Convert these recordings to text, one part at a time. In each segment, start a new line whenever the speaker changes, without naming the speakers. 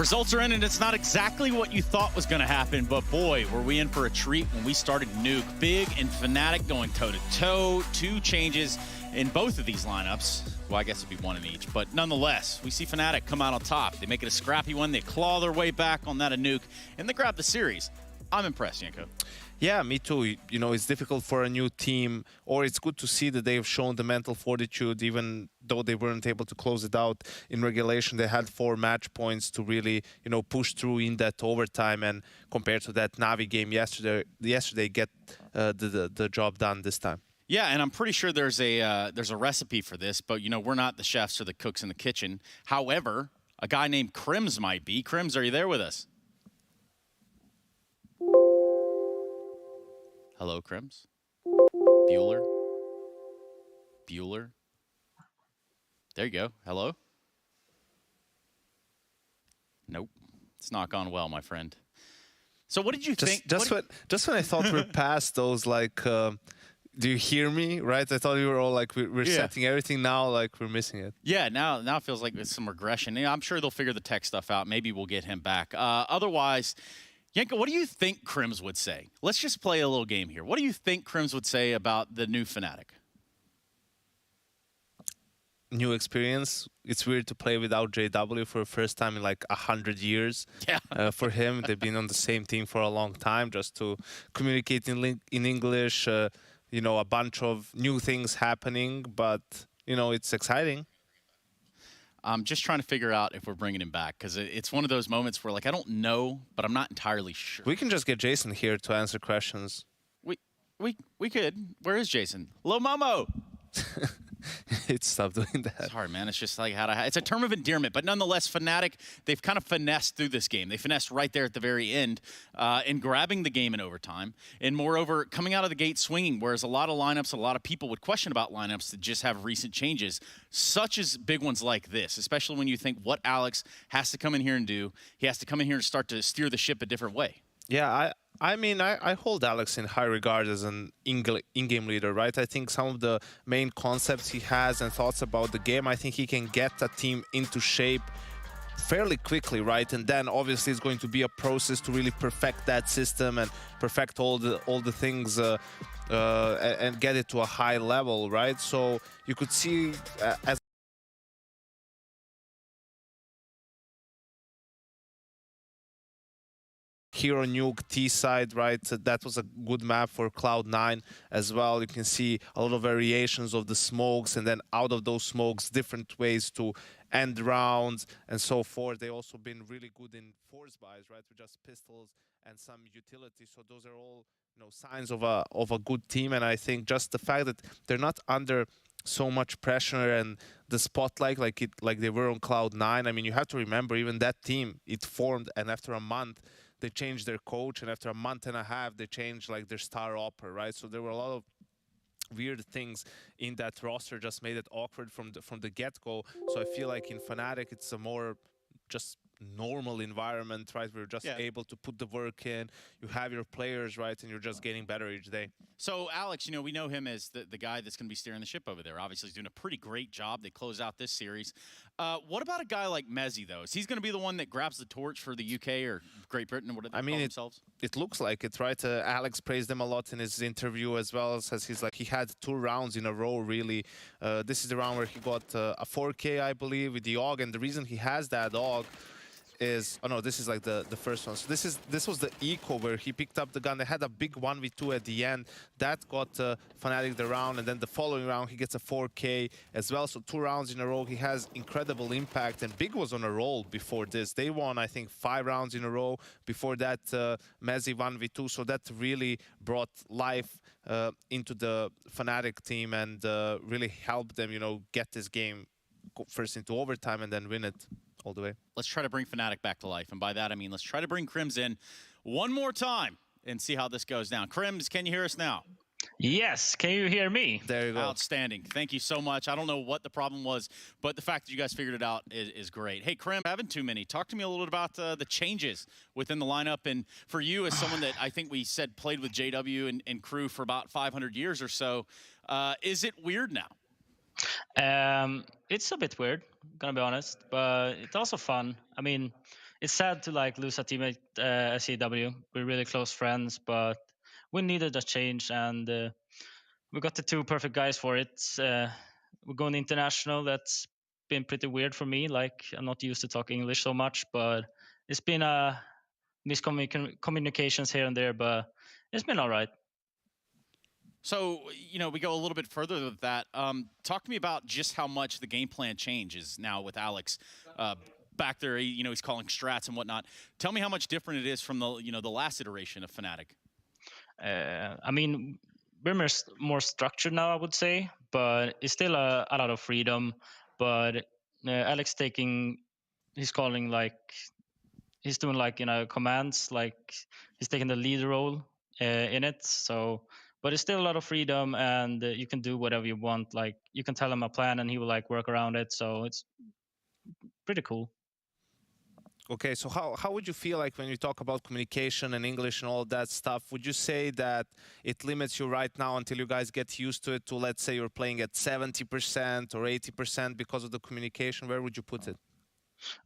results are in, and it's not exactly what you thought was going to happen, but boy, were we in for a treat when we started Nuke. Big and Fnatic going toe-to-toe, 2 changes in both of these lineups. Well, I guess it'd be 1 in each, but nonetheless, we see Fnatic come out on top. They make it a scrappy one. They claw their way back on that of Nuke, and they grab the series. I'm impressed, Yanko.
Yeah, me too. You know, it's difficult for a new team, or it's good to see that they've shown the mental fortitude, even though they weren't able to close it out in regulation. They had 4 match points to really, you know, push through in that overtime, and compared to that Navi game yesterday, get the job done this time.
Yeah, and I'm pretty sure there's a recipe for this, but you know, we're not the chefs or the cooks in the kitchen. However, a guy named Crims might be. Crims, are you there with us? Hello, Crims? Bueller? Bueller? There you go. Hello? Nope. It's not gone well, my friend. So what did you think?
Just when I thought we're past those, like, do you hear me, right? I thought we were all like, we're setting everything now, like we're missing it.
Yeah, now it feels like it's some regression. Yeah, I'm sure they'll figure the tech stuff out. Maybe we'll get him back. Otherwise, Yanko, what do you think Crims would say? Let's just play a little game here. What do you think Crims would say about the new Fnatic?
New experience. It's weird to play without JW for the first time in like 100 years.
Yeah.
For him, they've been on the same team for a long time, just to communicate in English. You know, a bunch of new things happening, but you know, it's exciting.
I'm just trying to figure out if we're bringing him back, because it's one of those moments where, like, I don't know, but I'm not entirely sure.
We can just get Jason here to answer questions.
We could. Where is Jason? Lo Momo!
Stop doing that.
It's hard, man. It's just like it's a term of endearment, but nonetheless, Fnatic, they've kind of finessed through this game. They finessed right there at the very end in grabbing the game in overtime, and moreover, coming out of the gate swinging, whereas a lot of lineups, a lot of people would question about lineups that just have recent changes, such as big ones like this, especially when you think what Alex has to come in here and do. He has to come in here and start to steer the ship a different way.
Yeah, I mean, I hold Alex in high regard as an in-game leader, right? I think some of the main concepts he has and thoughts about the game, I think he can get a team into shape fairly quickly, right? And then obviously it's going to be a process to really perfect that system and perfect all the things and get it to a high level, right? So you could see as here on Nuke T side, right? That was a good map for Cloud9 as well. You can see a lot of variations of the smokes, and then out of those smokes, different ways to end rounds and so forth. They also been really good in force buys, right? With just pistols and some utility. So those are all, you know, signs of a good team. And I think just the fact that they're not under so much pressure and the spotlight like they were on Cloud9. I mean, you have to remember, even that team, it formed, and after a month they changed their coach, and after a month and a half they changed like their star opera, right? So there were a lot of weird things in that roster, just made it awkward from the get-go. So I feel like in Fnatic it's a more just normal environment, right? We're just able to put the work in. You have your players, right? And you're just getting better each day.
So, Alex, you know, we know him as the guy that's going to be steering the ship over there. Obviously, he's doing a pretty great job. They close out this series. What about a guy like Mezzi, though? Is he going to be the one that grabs the torch for the UK or Great Britain, or what do they call themselves?
It looks like it, right? Alex praised them a lot in his interview as well, as he's like, he had 2 rounds in a row, really. This is the round where he got a 4K, I believe, with the AUG, and the reason he has that AUG is, oh no, this is like the first one. So this was the eco where he picked up the gun. They had a big 1v2 at the end. That got Fnatic the round, and then the following round he gets a 4K as well. So 2 rounds in a row. He has incredible impact, and Big was on a roll before this. They won, I think, 5 rounds in a row. Before that, Mezzi 1v2. So that really brought life into the Fnatic team and really helped them, you know, get this game first into overtime and then win it all the way.
Let's try to bring Fnatic back to life. And by that, I mean, let's try to bring Crims in one more time and see how this goes down. Crims, can you hear us now?
Yes. Can you hear me?
There you go.
Outstanding. Thank you so much. I don't know what the problem was, but the fact that you guys figured it out is great. Hey, Crim, having too many. Talk to me a little bit about the changes within the lineup. And for you, as someone that I think we said played with JW and crew for about 500 years or so, is it weird now?
It's a bit weird, gonna be honest, but it's also fun. I mean, it's sad to like lose a teammate at CW. We're really close friends, but we needed a change, and we got the two perfect guys for it. We're going international. That's been pretty weird for me. Like, I'm not used to talking English so much, but it's been miscommunications here and there, but it's been all right.
So, we go a little bit further with that. Talk to me about just how much the game plan changes now with Alex back there. He's calling strats and whatnot. Tell me how much different it is from the last iteration of Fnatic.
I mean, we're more structured now, I would say, but it's still a lot of freedom. But Alex he's calling like, he's doing like, commands, like he's taking the lead role in it. So, but it's still a lot of freedom, and you can do whatever you want. Like, you can tell him a plan and he will like work around it. So it's pretty cool.
Okay, so how would you feel like when you talk about communication and English and all that stuff? Would you say that it limits you right now until you guys get used to it to, let's say, you're playing at 70% or 80% because of the communication? Where would you put it?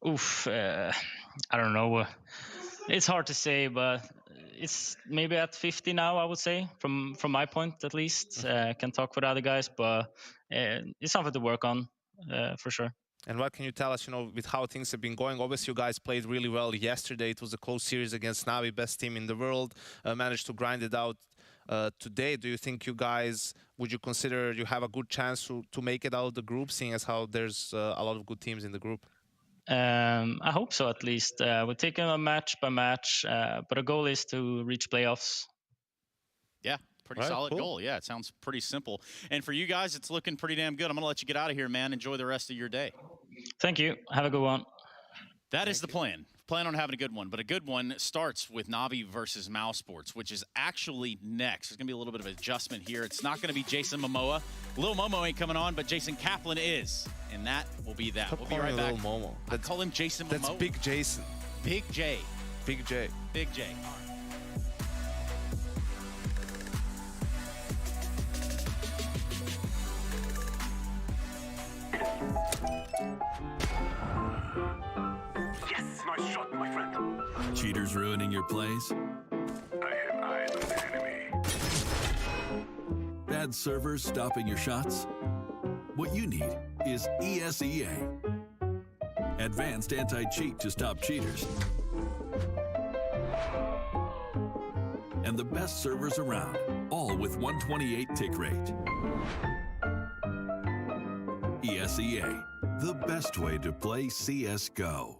Oof, I don't know. It's hard to say, but it's maybe at 50 now, I would say, from my point at least. Can talk with other guys, but it's something to work on for sure.
And what can you tell us, with how things have been going? Obviously, you guys played really well yesterday. It was a close series against Navi, best team in the world. Managed to grind it out today. Do you think would you consider you have a good chance to make it out of the group, seeing as how there's a lot of good teams in the group?
I hope so, at least. We're taking a match by match, but our goal is to reach playoffs.
Yeah, pretty solid goal. Yeah, it sounds pretty simple. And for you guys, it's looking pretty damn good. I'm going to let you get out of here, man. Enjoy the rest of your day.
Thank you. Have a good one.
That is the plan. Plan on having a good one, but a good one starts with Navi versus Mousesports, which is actually next. There's going to be a little bit of adjustment here. It's not going to be Jason Momoa. Lil Momo ain't coming on, but Jason Kaplan is, and that will be that. We'll be right back.
Lil Momo.
I call him Jason Momoa.
That's Big Jason.
Big J.
Big J.
Big J. All right.
Nice shot, my friend.
Cheaters ruining your plays?
I have eyes on the enemy.
Bad servers stopping your shots? What you need is ESEA. Advanced anti-cheat to stop cheaters. And the best servers around, all with 128 tick rate. ESEA, the best way to play CSGO.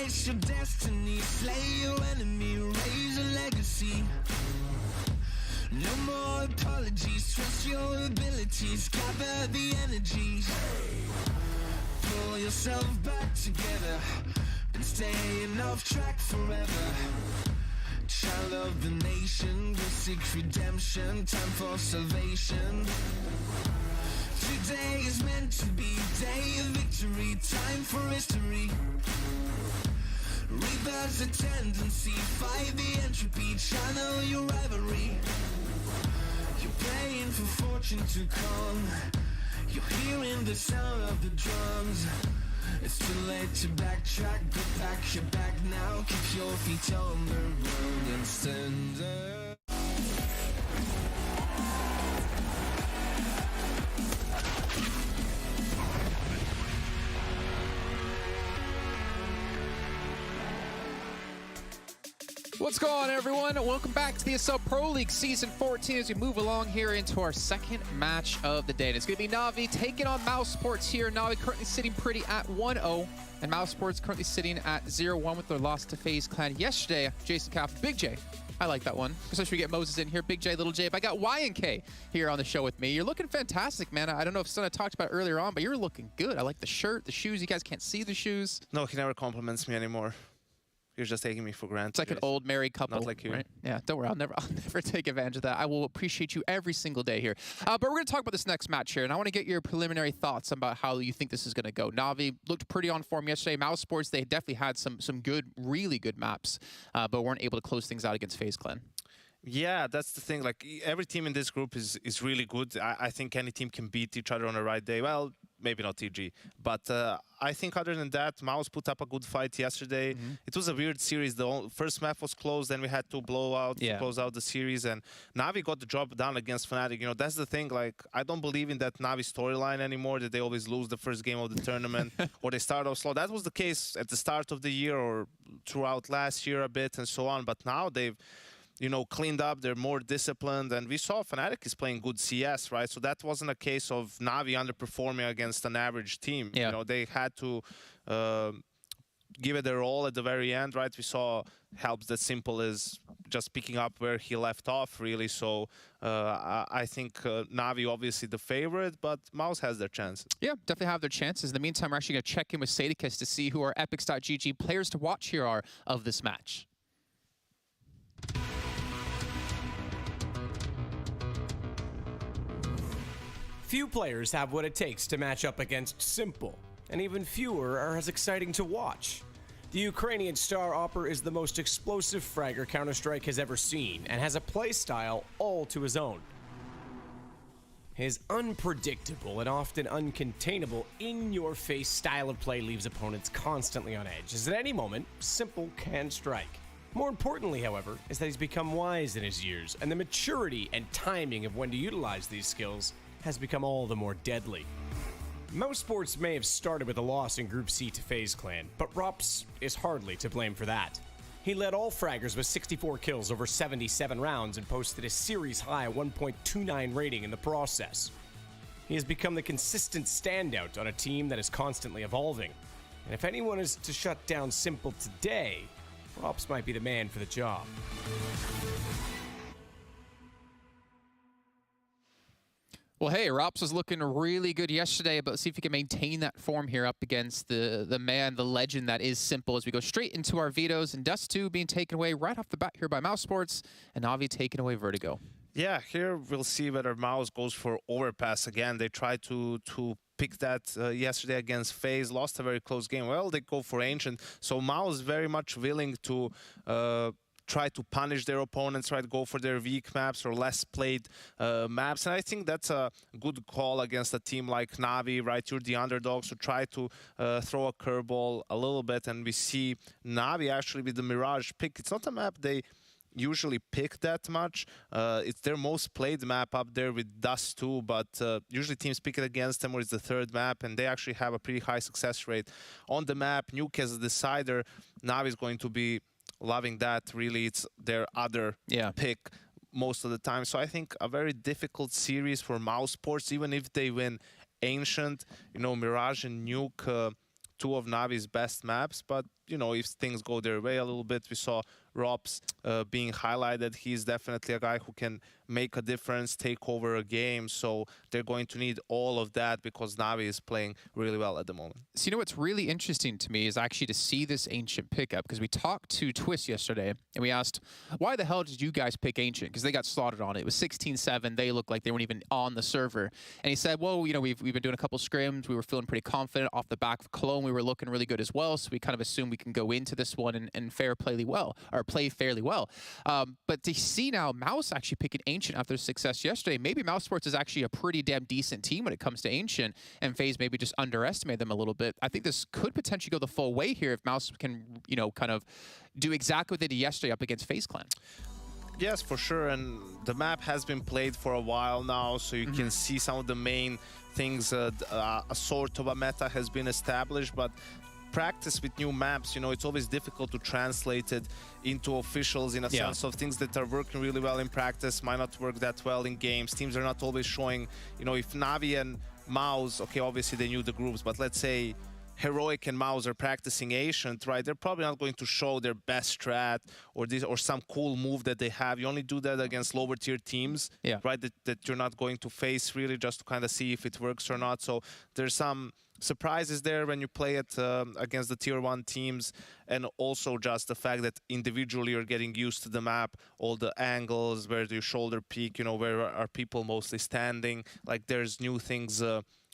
Embrace your destiny, slay your enemy, raise a legacy. No more apologies, trust your abilities, gather the energies. Pull yourself back together and staying off track forever. Child of the nation, go seek redemption, time for salvation. Today is meant to be day of victory, time for history. Reverse the tendency, fight the entropy, channel your rivalry. You're praying for fortune to come, you're hearing the sound of the drums. It's too late to backtrack, go back your back now. Keep your feet on the ground and stand up.
What's going on, everyone? Welcome back to the ESL Pro League Season 14 as we move along here into our second match of the day. And it's going to be Navi taking on Mousesports here. Navi currently sitting pretty at 1-0, and Mousesports currently sitting at 0-1 with their loss to FaZe Clan yesterday. Jason Kaff, Big J. I like that one, especially we get Moses in here. Big J, Little J. But I got Y and K here on the show with me. You're looking fantastic, man. I don't know if Son talked about it earlier on, but you're looking good. I like the shirt, the shoes. You guys can't see the shoes.
No, he never compliments me anymore. You're just taking me for granted.
It's like an old married couple.
Not like you.
Right? Yeah, don't worry. I'll never take advantage of that. I will appreciate you every single day here. But we're going to talk about this next match here, and I want to get your preliminary thoughts about how you think this is going to go. Navi looked pretty on form yesterday. Mousesports, they definitely had some good, really good maps, but weren't able to close things out against FaZe Clan.
Yeah, that's the thing. Like, every team in this group is really good. I think any team can beat each other on the right day. Well, maybe not TG. But I think other than that, Mouse put up a good fight yesterday. It was a weird series. The first map was closed, then we had two blowouts to close out the series. And Navi got the job done against Fnatic. You know, that's the thing. Like, I don't believe in that Navi storyline anymore, that they always lose the first game of the tournament or they start off slow. That was the case at the start of the year or throughout last year a bit and so on. But now they've, you know, cleaned up, they're more disciplined, and we saw Fnatic is playing good CS, right? So that wasn't a case of Navi underperforming against an average team. You know, they had to give it their all at the very end, right? We saw helps that Simple is just picking up where he left off, really. So I think Navi obviously the favorite, but Mouse has their chances. Yeah,
definitely have their chances. In the meantime, we're actually going to check in with Sadicus to see who our Epics.gg players to watch here are of this match.
Few players have what it takes to match up against Simple, and even fewer are as exciting to watch. The Ukrainian star Opper is the most explosive fragger Counter-Strike has ever seen, and has a playstyle all to his own. His unpredictable and often uncontainable, in-your-face style of play leaves opponents constantly on edge, as at any moment, Simple can strike. More importantly, however, is that he's become wise in his years, and the maturity and timing of when to utilize these skills has become all the more deadly. Mousesports may have started with a loss in Group C to FaZe Clan, but Rops is hardly to blame for that. He led all fraggers with 64 kills over 77 rounds and posted a series-high 1.29 rating in the process. He has become the consistent standout on a team that is constantly evolving. And if anyone is to shut down Simple today, Rops might be the man for the job.
Well, hey, Rops was looking really good yesterday, but see if he can maintain that form here up against the man, the legend that is Simple, as we go straight into our vetoes, and Dust 2 being taken away right off the bat here by Mousesports, and Navi taking away Vertigo. Yeah, here we'll see whether Mouse goes for overpass again. They tried to pick that yesterday against FaZe, lost a very close game. Well, they go for Ancient, so Mouse very much willing to try to punish their opponents, right? Go for their weak maps or less played maps. And I think that's a good call against a team like Navi, right? You're the underdog, so try to throw a curveball a little bit. And we see Navi actually with the Mirage pick. It's not a map they usually pick that much. It's their most played map up there with Dust 2, but usually teams pick it against them, or it's the third map, and they actually have a pretty high success rate on the map. Nuke as a decider, Navi is going to be loving that. Really, it's their other pick most of the time. So I think a very difficult series for Mousesports, even if they win Ancient. You know, Mirage and Nuke, two of Navi's best maps, but
you know, if things go their way a little bit, we saw Robs being highlighted. He's definitely a guy who can make a difference, take over a game. So they're going to need all of that because Navi is playing really well at the moment.
So you know what's really interesting to me is actually to see this Ancient pickup, because we talked to Twist yesterday and we asked, why the hell did you guys pick Ancient? Because they got slaughtered on it. It was 16-7. They looked like they weren't even on the server. And he said, well, you know, we've been doing a couple scrims. We were feeling pretty confident off the back of Cologne. We were looking really good as well. So we kind of assumed we can go into this one and play fairly well. But to see now Mouse actually picking Ancient after success yesterday, maybe Mousesports is actually a pretty damn decent team when it comes to Ancient, and FaZe maybe just underestimate them a little bit. I think this could potentially go the full way here if Mouse can, you know, kind of do exactly what they did yesterday up against FaZe Clan.
Yes, for sure. And the map has been played for a while now, so you can see some of the main things. A sort of a meta has been established, but practice with new maps, you know, it's always difficult to translate it into officials in a sense of things that are working really well in practice might not work that well in games. Teams are not always showing, you know, if Navi and Mouse, okay, obviously they knew the groups, but let's say Heroic and Mouse are practicing Ancient, right? They're probably not going to show their best strat or some cool move that they have. You only do that against lower tier teams, right? That you're not going to face really, just to kind of see if it works or not. So there's some surprises there when you play it against the tier 1 teams, and also just the fact that individually you're getting used to the map, all the angles, where do you shoulder peek, you know, where are people mostly standing, like there's new things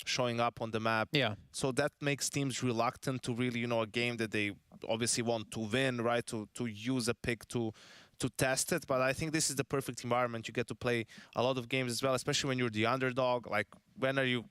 showing up on the map. So that makes teams reluctant to really, you know, a game that they obviously want to win, right, to use a pick to test it. But I think this is the perfect environment. You get to play a lot of games as well, especially when you're the underdog. Like, when are you,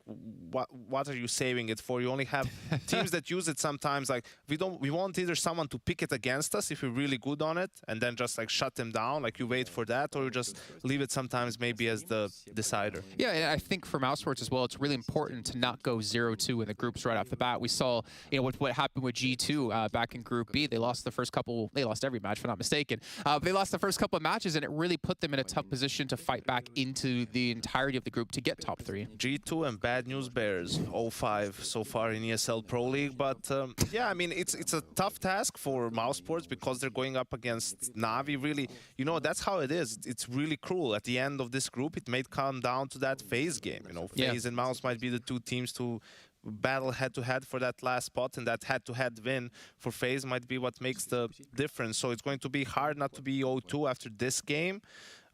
what are you saving it for? You only have teams that use it sometimes. Like, we want either someone to pick it against us if we're really good on it, and then just like shut them down, like you wait for that, or you just leave it sometimes maybe as the decider.
Yeah, and I think for Mousesports as well, it's really important to not go 0-2 in the groups right off the bat. We saw, you know, what happened with G2 back in Group B. They lost the first couple, they lost every match if I'm not mistaken. They lost the first couple of matches, and it really put them in a tough position to fight back into the entirety of the group to get top 3.
G2 and Bad News Bears, 0-5 so far in ESL Pro League. But yeah, I mean, it's a tough task for Mousesports because they're going up against Navi. Really, you know, that's how it is. It's really cruel. At the end of this group, it may come down to that FaZe game. You know, FaZe and Mouse might be the two teams to battle head-to-head for that last spot, and that head-to-head win for FaZe might be what makes the difference. So it's going to be hard not to be 0-2 after this game,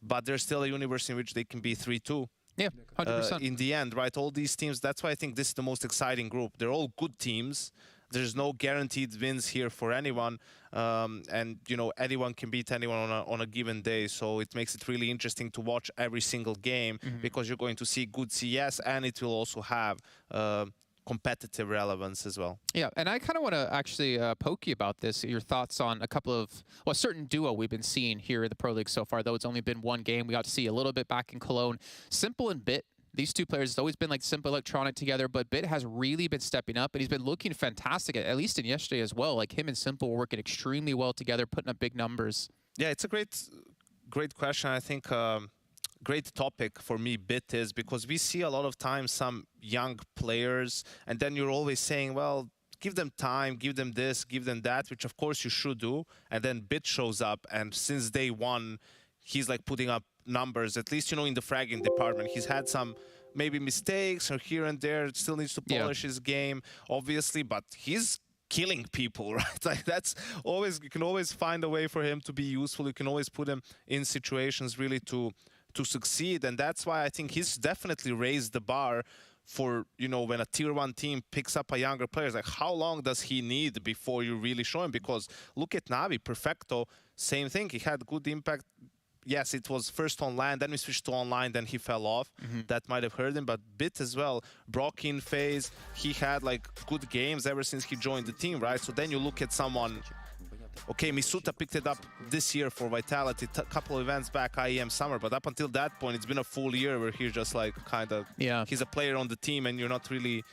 but there's still a universe in which they can be 3-2.
Yeah, 100%.
In the end, right? All these teams, that's why I think this is the most exciting group. They're all good teams. There's no guaranteed wins here for anyone. And, you know, anyone can beat anyone on a given day. So it makes it really interesting to watch every single game because you're going to see good CS, and it will also have competitive relevance as well.
Yeah, and I kind of want to actually poke you about this, your thoughts on a couple of, well, a certain duo we've been seeing here in the Pro League so far, though it's only been one game. We got to see a little bit back in Cologne. Simple and Bit, these two players, it's always been like Simple Electronic together, but Bit has really been stepping up, and he's been looking fantastic, at least in yesterday as well. Like, him and Simple were working extremely well together, putting up big numbers.
Yeah, it's a great question. I think great topic for me, Bit, is because we see a lot of times some young players, and then you're always saying, well, give them time, give them this, give them that, which of course you should do. And then Bit shows up, and since day one, he's like putting up numbers, at least, you know, in the fragging department. He's had some maybe mistakes or here and there, still needs to polish his game, obviously, but he's killing people, right? Like, that's always, you can always find a way for him to be useful. You can always put him in situations really to succeed, and that's why I think he's definitely raised the bar for, you know, when a tier 1 team picks up a younger player. Like, how long does he need before you really show him? Because look at Navi, Perfecto, same thing. He had good impact. Yes, it was first on LAN, then we switched to online, then he fell off. That might have hurt him, but Bit as well. Brock in FaZe, he had like good games ever since he joined the team, right? So then you look at someone, okay, Misuta picked it up this year for Vitality, a couple of events back, IEM Summer, but up until that point, it's been a full year where he's just like kind of, he's a player on the team, and you're not really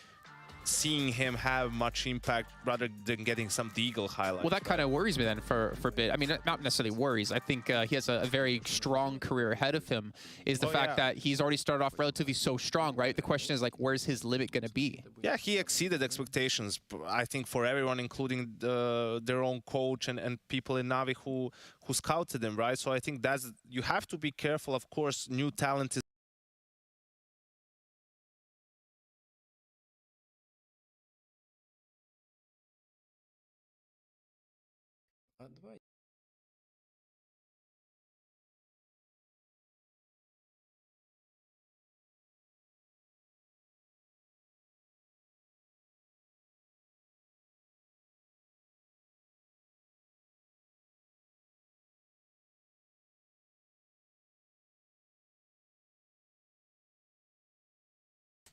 seeing him have much impact rather than getting some Deagle highlight.
Well, that kind of worries me then for Bit. I mean, not necessarily worries. I think he has a very strong career ahead of him, is the fact that he's already started off relatively so strong, right? The question is, like, where's his limit going to be?
Yeah, he exceeded expectations, I think, for everyone, including their own coach and people in Navi who scouted him, right? So I think you have to be careful. Of course, new talent is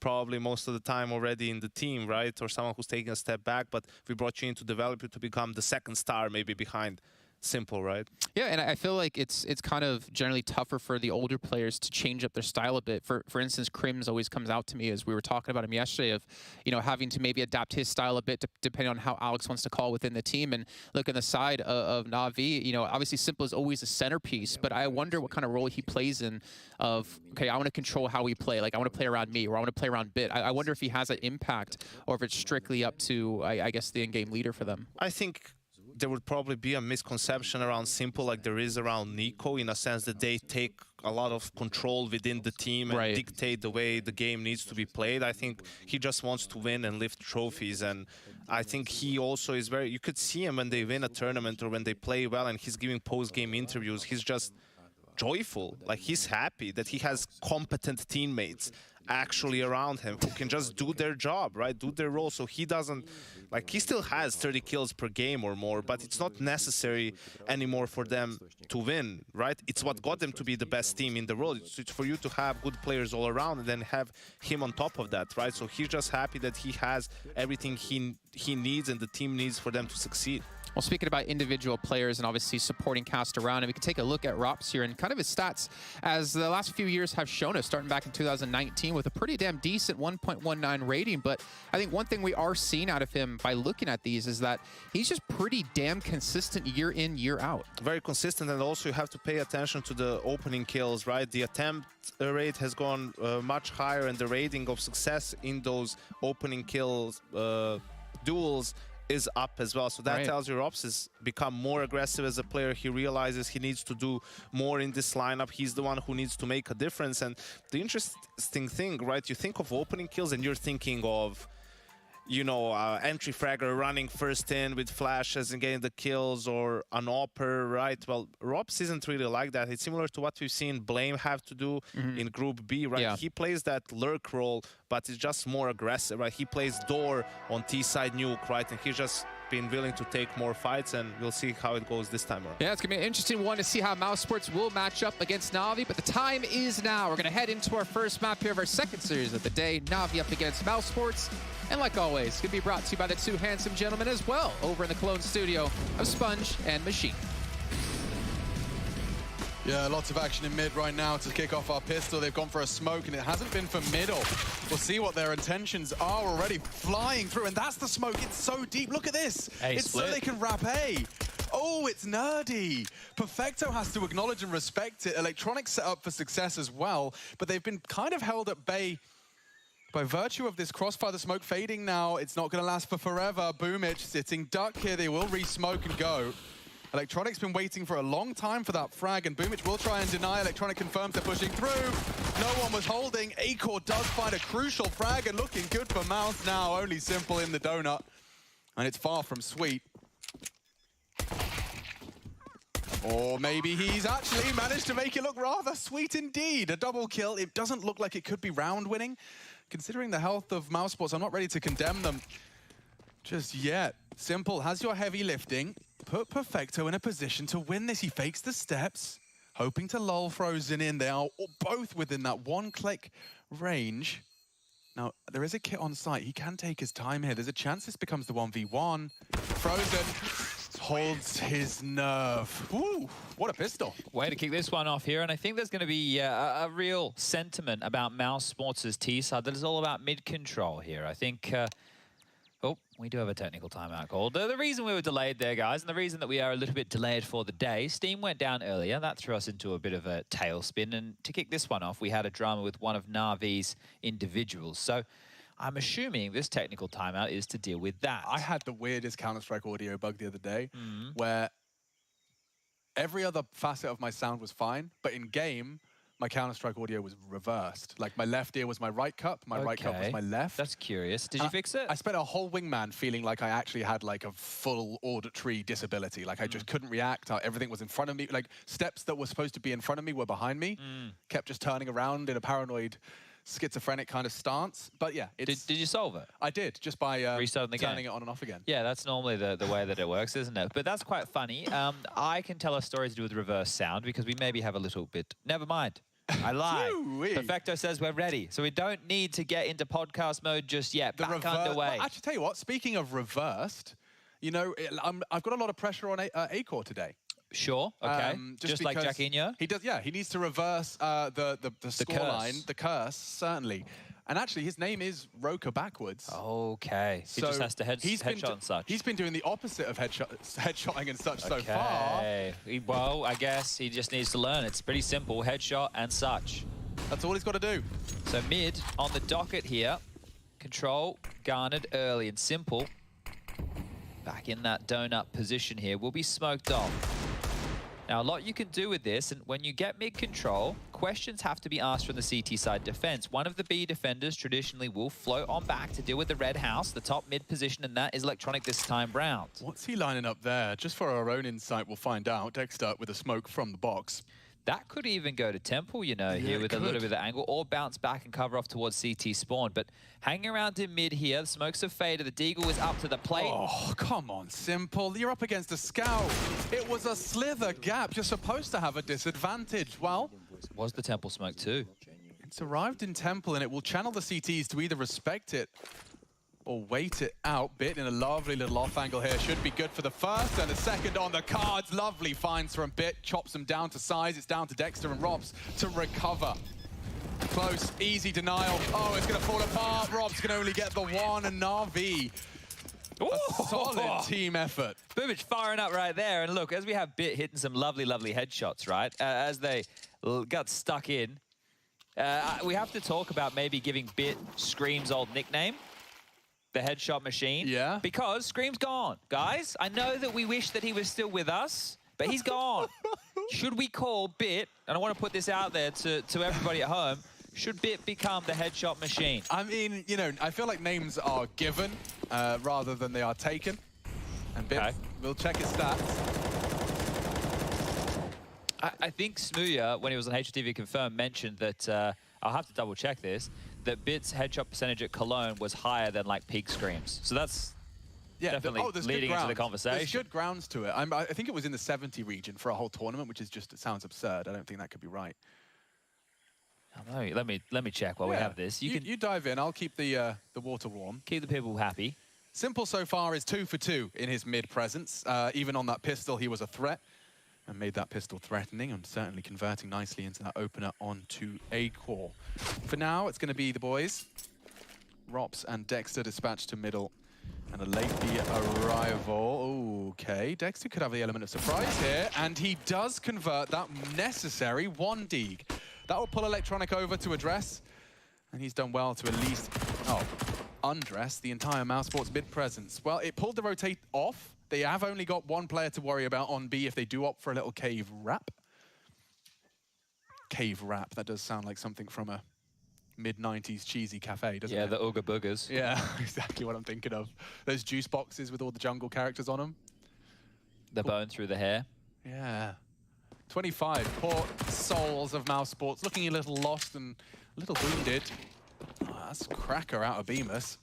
probably most of the time already in the team, right? Or someone who's taking a step back, but we brought you in to develop you to become the second star, maybe behind Simple, right?
Yeah, and I feel like it's kind of generally tougher for the older players to change up their style a bit. For instance, Crims always comes out to me, as we were talking about him yesterday, of, you know, having to maybe adapt his style a bit depending on how Alex wants to call within the team. And look, on the side of Navi, you know, obviously Simple is always a centerpiece, but I wonder what kind of role he plays in of, okay, I want to control how we play. Like, I want to play around me, or I want to play around Bit. I wonder if he has an impact, or if it's strictly up to, I guess, the in-game leader for them.
I think there would probably be a misconception around Simple, like there is around Nico, in a sense that they take a lot of control within the team and dictate the way the game needs to be played. I think he just wants to win and lift trophies, and I think he also is very, you could see him when they win a tournament or when they play well and he's giving post-game interviews, he's just joyful. Like, he's happy that he has competent teammates actually around him who can just do their job, right? Do their role. So he doesn't, like, he still has 30 kills per game or more, but it's not necessary anymore for them to win, right? It's what got them to be the best team in the world. It's for you to have good players all around and then have him on top of that, right? So he's just happy that he has everything he needs and the team needs for them to succeed.
Well, speaking about individual players and obviously supporting cast around, and we can take a look at Rops here and kind of his stats as the last few years have shown us, starting back in 2019 with a pretty damn decent 1.19 rating. But I think one thing we are seeing out of him by looking at these is that he's just pretty damn consistent year in, year out.
Very consistent, and also you have to pay attention to the opening kills, right? The attempt rate has gone much higher, and the rating of success in those opening kills, duels, is up as well. So that tells you Rops has become more aggressive as a player. He realizes he needs to do more in this lineup. He's the one who needs to make a difference. And the interesting thing, right, you think of opening kills and you're thinking of, you know, entry fragger running first in with flashes and getting the kills, or an opper, right? Well, Rops isn't really like that. It's similar to what we've seen Blame have to do in Group B, right? Yeah. He plays that lurk role, but it's just more aggressive, right? He plays door on T-side nuke, right? And he's just been willing to take more fights, and we'll see how it goes this time around.
Yeah, it's going to be an interesting one to see how Mousesports will match up against Navi, but the time is now. We're going to head into our first map here of our second series of the day, Navi up against Mousesports. And like always, it's going to be brought to you by the two handsome gentlemen as well over in the Cologne studio of Sponge and Machine.
Yeah, lots of action in mid right now to kick off our pistol. They've gone for a smoke, and it hasn't been for middle. We'll see what their intentions are already flying through, and that's the smoke. It's so deep. Look at this. It's split. So they can wrap A. Oh, it's nerdy. Perfecto has to acknowledge and respect it. Electronics set up for success as well, but they've been kind of held at bay by virtue of this crossfire. The smoke fading now. It's not going to last for forever. Boomich sitting duck here. They will re-smoke and go. Electronic's been waiting for a long time for that frag, and Boomich will try and deny. Electronic confirms they're pushing through. No one was holding. Acor does find a crucial frag, and looking good for Mouse now. Only Simple in the donut, and it's far from sweet. Or maybe he's actually managed to make it look rather sweet indeed. A double kill. It doesn't look like it could be round winning. Considering the health of Mousesports, I'm not ready to condemn them just yet. Simple has your heavy lifting. Put Perfecto in a position to win this. He fakes the steps, hoping to lull Frozen in. They are both within that one-click range. Now, there is a kit on site. He can take his time here. There's a chance this becomes the 1v1. Frozen holds his nerve. Ooh, what a pistol.
Way to kick this one off here. And I think there's going to be a real sentiment about Mousesports' T-side that is all about mid-control here. I think Oh, we do have a technical timeout called. The reason we were delayed there, guys, and the reason that we are a little bit delayed for the day, Steam went down earlier. That threw us into a bit of a tailspin. And to kick this one off, we had a drama with one of Navi's individuals. So I'm assuming this technical timeout is to deal with that.
I had the weirdest Counter-Strike audio bug the other day where every other facet of my sound was fine, but in game, my Counter-Strike audio was reversed. Like, my left ear was my right cup, my right cup was my left.
That's curious. Did you fix it?
I spent a whole wingman feeling like I actually had, like, a full auditory disability. Like, I just couldn't react. Everything was in front of me. Like, steps that were supposed to be in front of me were behind me. Kept just turning around in a paranoid, schizophrenic kind of stance. But, yeah.
Did you solve it?
I did, just by
restarting the
turning
game.
it on and off again.
Yeah, that's normally the way that it works, isn't it? But that's quite funny. I can tell a story to do with reverse sound because we maybe have a little bit... Never mind. I lied. Perfecto says we're ready. So we don't need to get into podcast mode just yet. Back underway.
Well, actually, tell you what, speaking of reversed, you know, I've got a lot of pressure on Acor today.
Sure, okay. Just like Jacquinho?
He does, yeah. He needs to reverse the scoreline, the curse, certainly. And actually, his name is Roka backwards.
Okay. He just has to headshot and such.
He's been doing the opposite of headshotting and such so far.
Well, I guess he just needs to learn. It's pretty simple. Headshot and such.
That's all he's got to do.
So mid on the docket here. Control garnered early and simple. Back in that donut position here. Will be smoked off. Now, a lot you can do with this, and when you get mid-control, questions have to be asked from the CT side defense. One of the B defenders traditionally will float on back to deal with the red house, the top mid position, and that is Electronic this time round.
What's he lining up there? Just for our own insight, we'll find out. Dexter with a smoke from the box.
That could even go to Temple, you know, here with a little bit of angle, or bounce back and cover off towards CT spawn. But hanging around in mid here, the smokes have faded. The Deagle is up to the plate.
Oh, come on, Simple. You're up against a scout. It was a slither gap. You're supposed to have a disadvantage. Well,
was the Temple smoke too?
It's arrived in Temple, and it will channel the CTs to either respect it or wait it out. Bit in a lovely little off angle here. Should be good for the first, and the second on the cards. Lovely finds from Bit. Chops them down to size. It's down to Dexter and Robs to recover. Close, easy denial. Oh, it's going to fall apart. Robs can only get the one, and Navi. A solid team effort.
Boobic firing up right there. And look, as we have Bit hitting some lovely, lovely headshots, right? As they got stuck in, we have to talk about maybe giving Bit Scream's old nickname. The headshot machine. Yeah. Because Scream's gone. Guys, I know that we wish that he was still with us, but he's gone. Should we call Bit, and I want to put this out there to everybody at home, should Bit become the headshot machine?
I mean, you know, I feel like names are given rather than they are taken. And Bit, we'll check his stats.
I think Smooya, when he was on HTV Confirmed, mentioned that, I'll have to double check this, that Bit's headshot percentage at Cologne was higher than like peak Screams. So that's definitely leading into the conversation.
There's good grounds to it. I think it was in the 70 region for a whole tournament, which is just, it sounds absurd. I don't think that could be right.
I know. Let me check while we have this.
You dive in. I'll keep the water warm.
Keep the people happy.
Simple so far is 2 for 2 in his mid presence. Even on that pistol, he was a threat and made that pistol threatening and certainly converting nicely into that opener onto Acor. For now, it's going to be the boys. Rops and Dexter dispatched to middle. And a late arrival. Okay, Dexter could have the element of surprise here. And he does convert that necessary 1 Deeg. That will pull Electronic over to address. And he's done well to at least, undress the entire Mousesports mid presence. Well, it pulled the rotate off. They have only got 1 player to worry about on B if they do opt for a little cave wrap. Cave wrap, that does sound like something from a mid-90s cheesy cafe, doesn't it?
Yeah, the Ooga Boogers.
Yeah, exactly what I'm thinking of. Those juice boxes with all the jungle characters on them.
The bone through the hair.
Yeah. 25, poor souls of Mousesports, looking a little lost and a little wounded. Oh, that's Cracker out of Bemis.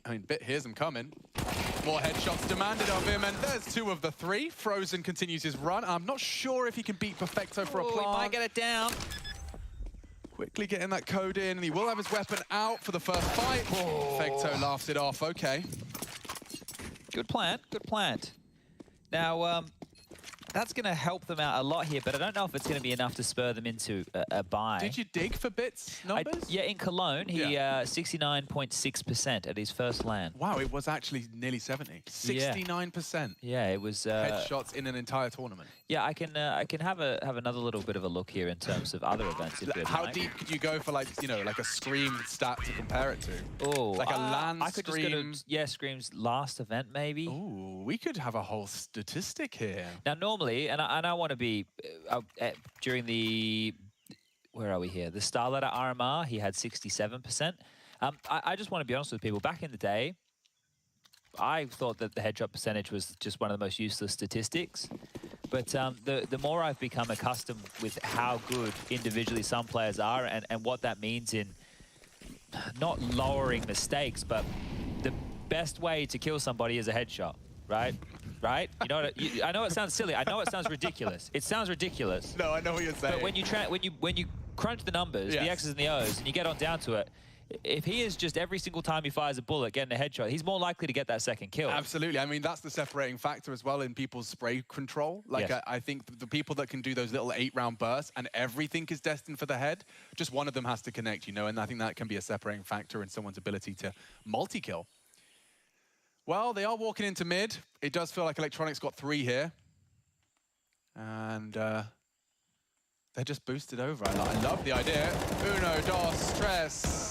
I mean, Bit hears him coming. More headshots demanded of him, and there's 2 of the 3. Frozen continues his run. I'm not sure if he can beat Perfecto for a plant.
He might get it down.
Quickly getting that code in, and he will have his weapon out for the first fight. Perfecto laughs it off. Okay.
Good plant, good plant. Now, That's going to help them out a lot here, but I don't know if it's going to be enough to spur them into a buy.
Did you dig for Bit's numbers?
Yeah, in Cologne, he 69.6% at his first LAN.
Wow, it was actually nearly 70. 69%.
Yeah, it was
headshots in an entire tournament.
Yeah, I can have another little bit of a look here in terms of other events. If
How deep could you go for, like, you know, like a Scream stat to compare it to?
Oh,
like a LAN
I could
Scream.
just go to, Scream's last event maybe.
Ooh, we could have a whole statistic here.
Now normally, and I want to be during the, where are we here? The Star Ladder RMR, he had 67%. I just want to be honest with people. Back in the day, I thought that the headshot percentage was just one of the most useless statistics. But the more I've become accustomed with how good individually some players are and what that means in not lowering mistakes, but the best way to kill somebody is a headshot, right? Right? You know what? I know it sounds silly. I know it sounds ridiculous. It sounds ridiculous.
No, I know what you're saying.
But when you crunch the numbers, the X's and the O's, and you get on down to it, if he is just every single time he fires a bullet getting a headshot, he's more likely to get that second kill.
Absolutely. I mean, that's the separating factor as well in people's spray control. Like,
Yes.
I think the people that can do those little 8-round bursts and everything is destined for the head, just one of them has to connect, you know, and I think that can be a separating factor in someone's ability to multi-kill. Well, they are walking into mid. It does feel like Electronics got 3 here. And they're just boosted over. I love the idea. Uno, dos, tres.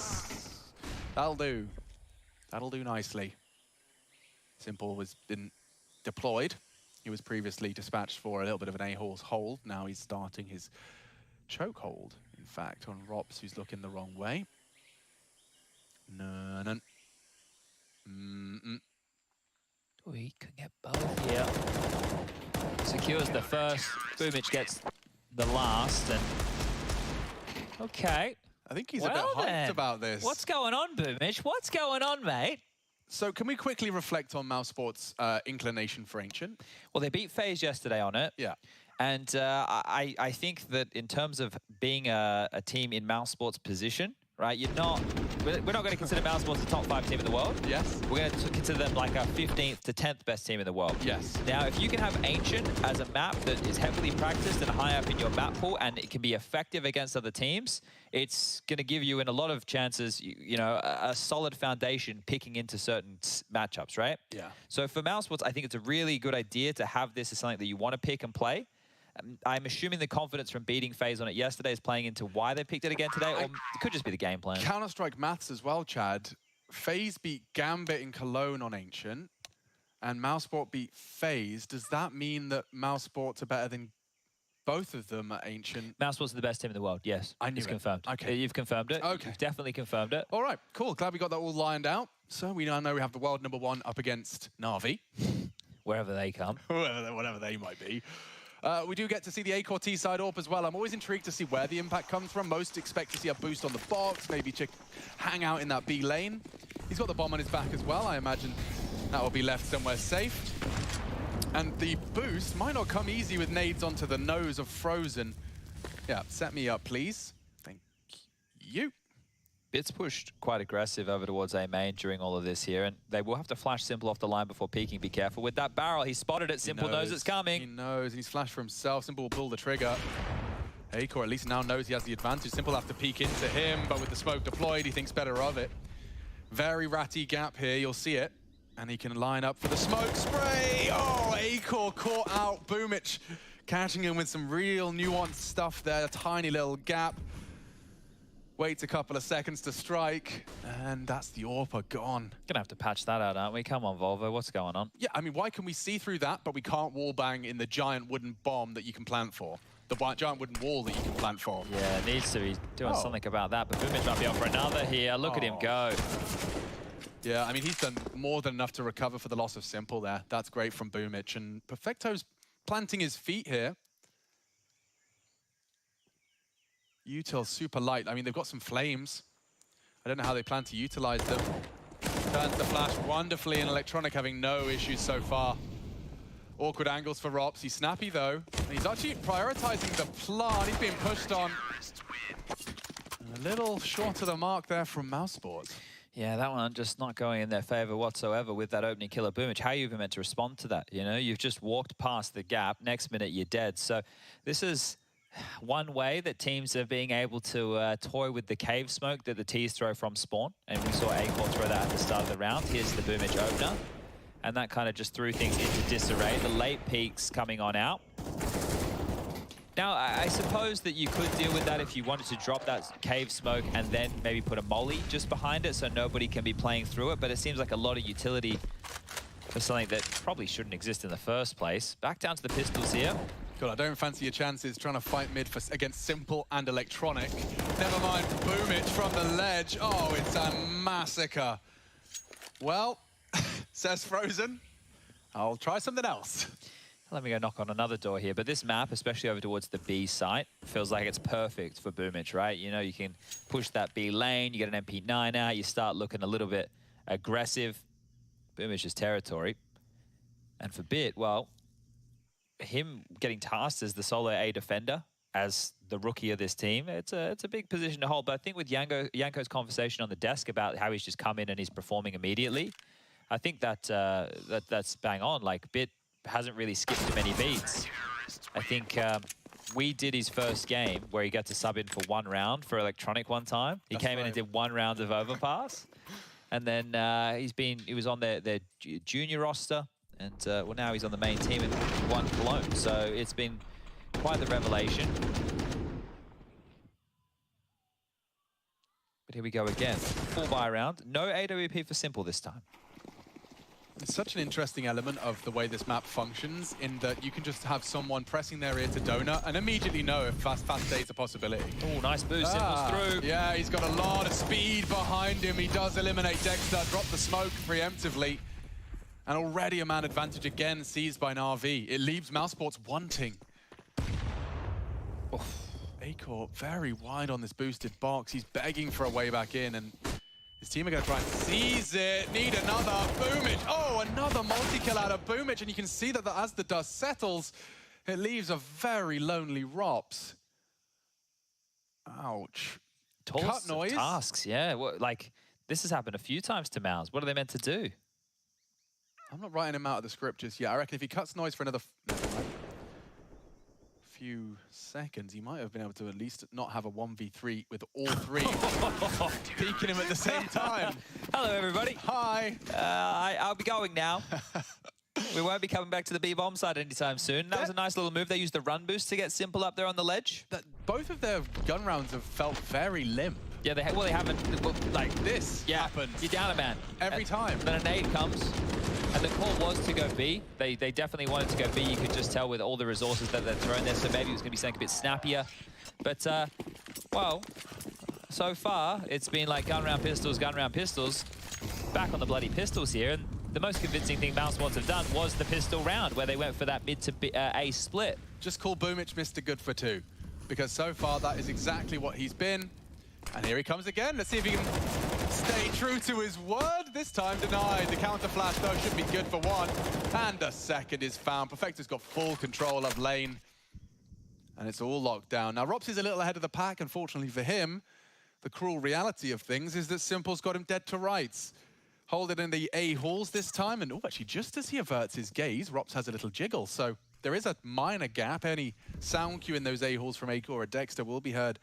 That'll do. That'll do nicely. Simple has been deployed. He was previously dispatched for a little bit of an A-horse hold. Now he's starting his choke hold, in fact, on Rops, who's looking the wrong way. No.
We could get both here. Secures the first. Boomich gets the last. And okay.
I think he's a bit hyped about this.
What's going on, Boomich? What's going on, mate?
So can we quickly reflect on Mousesports' inclination for Ancient?
Well, they beat FaZe yesterday on it.
Yeah.
And I think that in terms of being a team in Mousesports' position, right, we're not going to consider Mousesports the top 5 team in the world.
Yes.
We're going to consider them like a 15th to 10th best team in the world.
Yes.
Now, if you can have Ancient as a map that is heavily practiced and high up in your map pool and it can be effective against other teams, it's going to give you in a lot of chances, you know, a solid foundation picking into certain matchups, right?
Yeah.
So for Mousesports, I think it's a really good idea to have this as something that you want to pick and play. I'm assuming the confidence from beating FaZe on it yesterday is playing into why they picked it again today, or it could just be the game plan.
Counter-Strike maths as well, Chad. FaZe beat Gambit in Cologne on Ancient, and Mousesport beat FaZe. Does that mean that Mousesports are better than both of them at Ancient?
Mousesports are the best team in the world, yes.
I knew
it's confirmed.
Okay.
You've confirmed it.
Okay.
You've definitely confirmed it.
All right, cool. Glad we got that all lined out. So we now know we have the world #1 up against Navi.
Wherever they come.
Whatever they might be. We do get to see the A-Core T-side AWP as well. I'm always intrigued to see where the impact comes from. Most expect to see a boost on the box, maybe hang out in that B lane. He's got the bomb on his back as well. I imagine that will be left somewhere safe. And the boost might not come easy with nades onto the nose of Frozen. Yeah, set me up, please. Thank you.
Bit's pushed quite aggressive over towards A main during all of this here, and they will have to flash Simple off the line before peeking. Be careful with that barrel. He spotted it. Simple knows it's coming.
He knows, and he's flashed for himself. Simple will pull the trigger. A-Core at least now knows he has the advantage. Simple will have to peek into him, but with the smoke deployed, he thinks better of it. Very ratty gap here, you'll see it. And he can line up for the smoke spray. Oh, A-Core caught out. Boomich catching him with some real nuanced stuff there. A tiny little gap. Waits a couple of seconds to strike, and that's the AWPer gone.
Gonna have to patch that out, aren't we? Come on, Volvo, what's going on?
Yeah, I mean, why can we see through that, but we can't wallbang in the giant wooden bomb that you can plant for? The giant wooden wall that you can plant for.
Yeah, it needs to be doing something about that, but Boomich might be on for another here. Look at him go.
Yeah, I mean, he's done more than enough to recover for the loss of Simple there. That's great from Boomich, and Perfecto's planting his feet here. Util super light. I mean, they've got some flames. I don't know how they plan to utilize them. Turns the flash wonderfully, and Electronic having no issues so far. Awkward angles for Rops. He's snappy, though. And he's actually prioritizing the plant. He's being pushed on. A little short of the mark there from Mousesports.
Yeah, that one just not going in their favor whatsoever with that opening kill of Boomich. How are you even meant to respond to that? You know, you've just walked past the gap. Next minute, you're dead. So this is one way that teams are being able to toy with the cave smoke that the T's throw from spawn. And we saw Acorn throw that at the start of the round. Here's the Boomich opener. And that kind of just threw things into disarray. The late peaks coming on out. Now, I suppose that you could deal with that if you wanted to drop that cave smoke and then maybe put a molly just behind it so nobody can be playing through it. But it seems like a lot of utility for something that probably shouldn't exist in the first place. Back down to the pistols here.
God, I don't fancy your chances trying to fight mid against Simple and Electronic. Never mind Boomich from the ledge. Oh, it's a massacre. Well, says Frozen, I'll try something else.
Let me go knock on another door here. But this map, especially over towards the B site, feels like it's perfect for Boomich, right? You know, you can push that B lane, you get an MP9 out, you start looking a little bit aggressive. Boomich's territory. And for Bit, well, him getting tasked as the solo A defender, as the rookie of this team, it's a big position to hold. But I think with Yanko's conversation on the desk about how he's just come in and he's performing immediately, I think that that's bang on. Like, Bit hasn't really skipped too many beats. I think we did his first game where he got to sub in for 1 round for Electronic one time. He came in and did 1 round of Overpass. And then he was on their junior roster. And well, now he's on the main team and 1 Cologne. So it's been quite the revelation. But here we go again. Full buy round. No AWP for Simple this time.
It's such an interesting element of the way this map functions in that you can just have someone pressing their ear to Donut and immediately know if fast date's a possibility.
Oh, nice boost. Simple's through.
Yeah, he's got a lot of speed behind him. He does eliminate Dexter, drop the smoke preemptively. And already a man advantage again seized by Navi. It leaves Mousesports wanting. Acor very wide on this boosted box. He's begging for a way back in, and his team are going to try and seize it. Need another Boomich. Oh, another multi-kill out of Boomich. And you can see that as the dust settles, it leaves a very lonely Rops. Ouch. Cut noise.
Tasks, yeah. Well, like, this has happened a few times to Mouse. What are they meant to do?
I'm not writing him out of the script just yet. I reckon if he cuts noise for another few seconds, he might have been able to at least not have a 1v3 with all 3 peeking him at the same time.
Hello, everybody.
Hi.
I'll be going now. We won't be coming back to the B-bomb side anytime soon. That was a nice little move. They used the run boost to get Simple up there on the ledge.
Both of their gun rounds have felt very limp.
Yeah, they haven't.
Like this happens.
You're down a man.
Every time.
Then a nade comes. And the call was to go B. They definitely wanted to go B. You could just tell with all the resources that they're throwing there. So maybe it was going to be something a bit snappier. But, well, so far, it's been like gun round pistols. Back on the bloody pistols here. And the most convincing thing Mousesports have done was the pistol round, where they went for that mid to A split.
Just call Boomich Mr. Good for 2. Because so far, that is exactly what he's been. And here he comes again. Let's see if he can stay true to his word. This time denied. The counter flash, though, should be good for 1. And a second is found. Perfecto's got full control of lane. And it's all locked down. Now, Rops is a little ahead of the pack, unfortunately for him. The cruel reality of things is that Simple's got him dead to rights. Hold it in the A halls this time. And, oh, actually, just as he averts his gaze, Rops has a little jiggle. So there is a minor gap. Any sound cue in those A halls from Acor or Dexter will be heard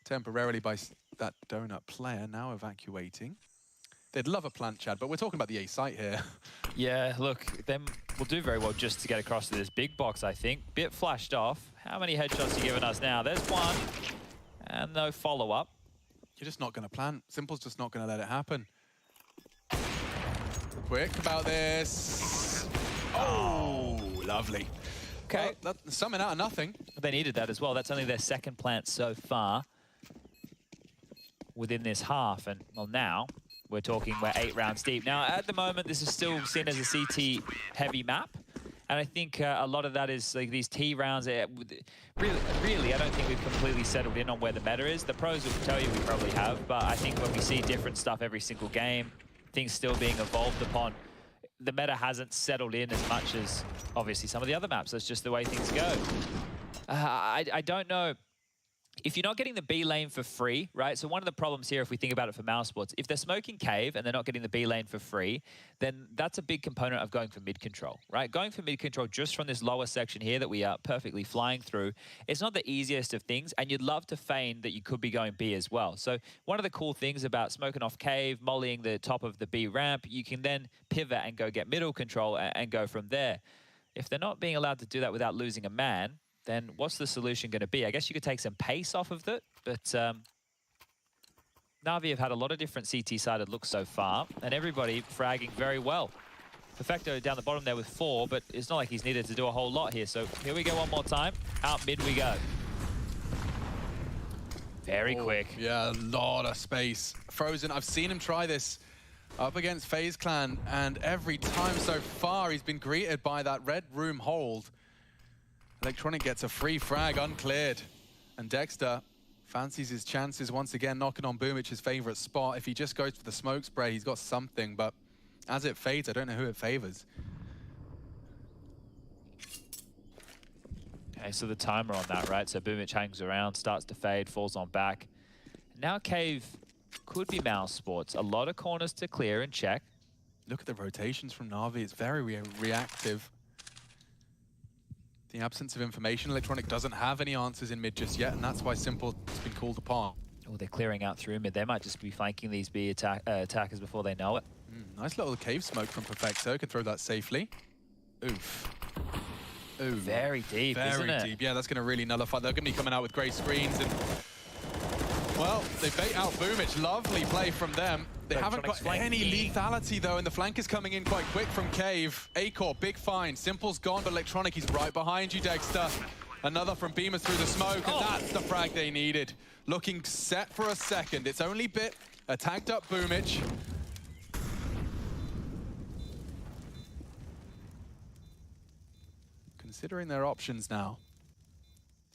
temporarily by that Donut player, now evacuating. They'd love a plant, Chad, but we're talking about the A site here.
Yeah, look, them will do very well just to get across to this big box, I think. Bit flashed off. How many headshots are you giving us now? There's 1, and no follow-up.
You're just not going to plant. Simple's just not going to let it happen. Quick about this. Oh, lovely.
Okay.
Well, something out of nothing.
They needed that as well. That's only their 2nd plant so far within this half. And, well, now we're talking we're 8 rounds deep. Now, at the moment, this is still seen as a CT-heavy map. And I think a lot of that is like these T rounds. Really, I don't think we've completely settled in on where the meta is. The pros will tell you we probably have. But I think when we see different stuff every single game, things still being evolved upon, the meta hasn't settled in as much as, obviously, some of the other maps. That's just the way things go. I don't know if you're not getting the B lane for free, right? So one of the problems here, if we think about it for Mousesports, if they're smoking cave and they're not getting the B lane for free, then that's a big component of going for mid control, right? Going for mid control just from this lower section here that we are perfectly flying through, it's not the easiest of things, and you'd love to feign that you could be going B as well. So one of the cool things about smoking off cave, mollying the top of the B ramp, you can then pivot and go get middle control and go from there. If they're not being allowed to do that without losing a man, then what's the solution going to be? I guess you could take some pace off of it, but Navi have had a lot of different CT-sided looks so far, and everybody fragging very well. Perfecto down the bottom there with 4, but it's not like he's needed to do a whole lot here. So here we go one more time. Out mid we go. Very quick.
Yeah, a lot of space. Frozen, I've seen him try this up against FaZe Clan, and every time so far he's been greeted by that red room hold. Electronic gets a free frag uncleared, and Dexter fancies his chances once again, knocking on Boomich's favorite spot. If he just goes for the smoke spray, he's got something, but as it fades, I don't know who it favors.
Okay, so the timer on that, right? So Boomich hangs around, starts to fade, falls on back. Now Cave could be Mousesports. A lot of corners to clear and check.
Look at the rotations from Navi. It's very reactive. The absence of information, Electronic doesn't have any answers in mid just yet, and that's why Simple has been called apart.
Oh, they're clearing out through mid. They might just be flanking these B attackers before they know it.
Nice little cave smoke from Perfecto. Could throw that safely. Oof. Ooh.
Very deep, isn't it?
Very deep. Yeah, that's going to really nullify. They're going to be coming out with grey screens, and well, they bait out Boomich. Lovely play from them. They haven't got any lethality, though, and the flank is coming in quite quick from Cave. Acor, big find. Simple's gone, but Electronic, he's right behind you, Dexter. Another from Beamer through the smoke, and that's the frag they needed. Looking set for a second. It's only Bit, a tagged up Boomich. Considering their options now,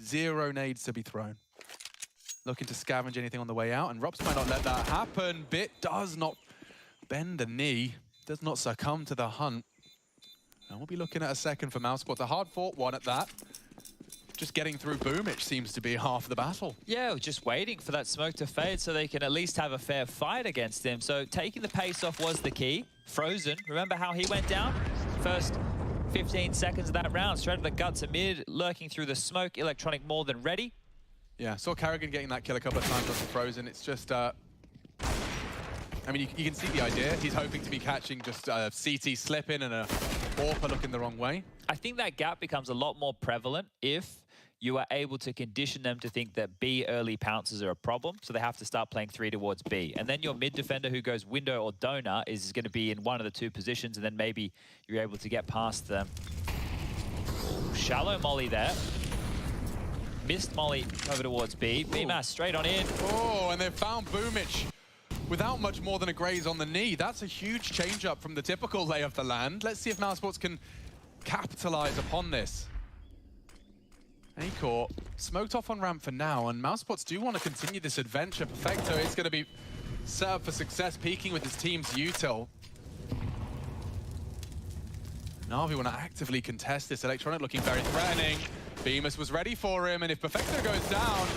0 nades to be thrown. Looking to scavenge anything on the way out, and Robs might not let that happen. Bit does not bend the knee, does not succumb to the hunt. And we'll be looking at a second for Mousesports. A hard-fought one at that. Just getting through Boomich seems to be half the battle.
Yeah, just waiting for that smoke to fade so they can at least have a fair fight against him. So taking the pace off was the key. Frozen, remember how he went down? First 15 seconds of that round, straight to the guts of mid, lurking through the smoke. Electronic more than ready.
Yeah, saw Carrigan getting that kill a couple of times on Frozen. It's just, I mean, you can see the idea. He's hoping to be catching just CT slipping and a AWP looking the wrong way.
I think that gap becomes a lot more prevalent if you are able to condition them to think that B early pounces are a problem, so they have to start playing 3 towards B. And then your mid defender who goes window or donor is going to be in one of the 2 positions, and then maybe you're able to get past them. Shallow molly there. Missed molly over towards B. B-Mass straight on in.
Oh, and they've found Boomich without much more than a graze on the knee. That's a huge change up from the typical lay of the land. Let's see if Mousesports can capitalize upon this. Acor smoked off on ramp for now, and Mousesports do want to continue this adventure. Perfecto is going to be set up for success, peaking with his team's util. Navi want to actively contest this. Electronic looking very threatening. Bemis was ready for him, and if Perfecto goes down,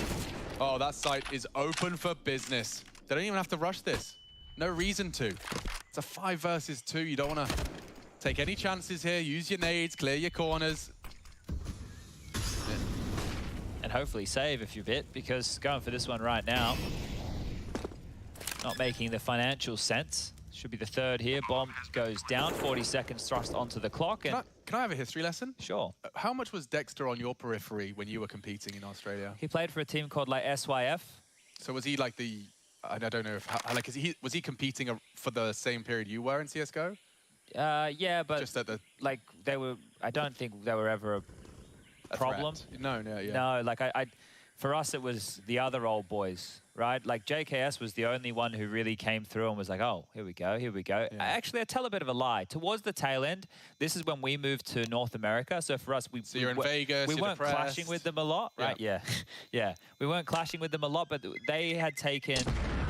oh, that site is open for business. They don't even have to rush this. No reason to. It's a 5 versus 2. You don't want to take any chances here. Use your nades, clear your corners.
And hopefully save if you're Bit, because going for this one right now, not making the financial sense. Should be the 3rd here. Bomb goes down, 40 seconds thrust onto the clock. And
can I have a history lesson?
Sure.
How much was Dexter on your periphery when you were competing in Australia?
He played for a team called like SYF.
So was he like the, I don't know if, like, was he competing for the same period you were in CSGO?
Yeah, but
just at the,
like they were, I don't think they were ever a problem.
No, yeah.
No, like for us it was the other old boys, right? Like JKS was the only one who really came through and was like, oh, here we go.
Yeah.
Actually, I tell a bit of a lie. Towards the tail end, this is when we moved to North America. So for us,
so you're in Vegas,
we weren't clashing with them a lot, right? Yeah. Yeah. We weren't clashing with them a lot, but they had taken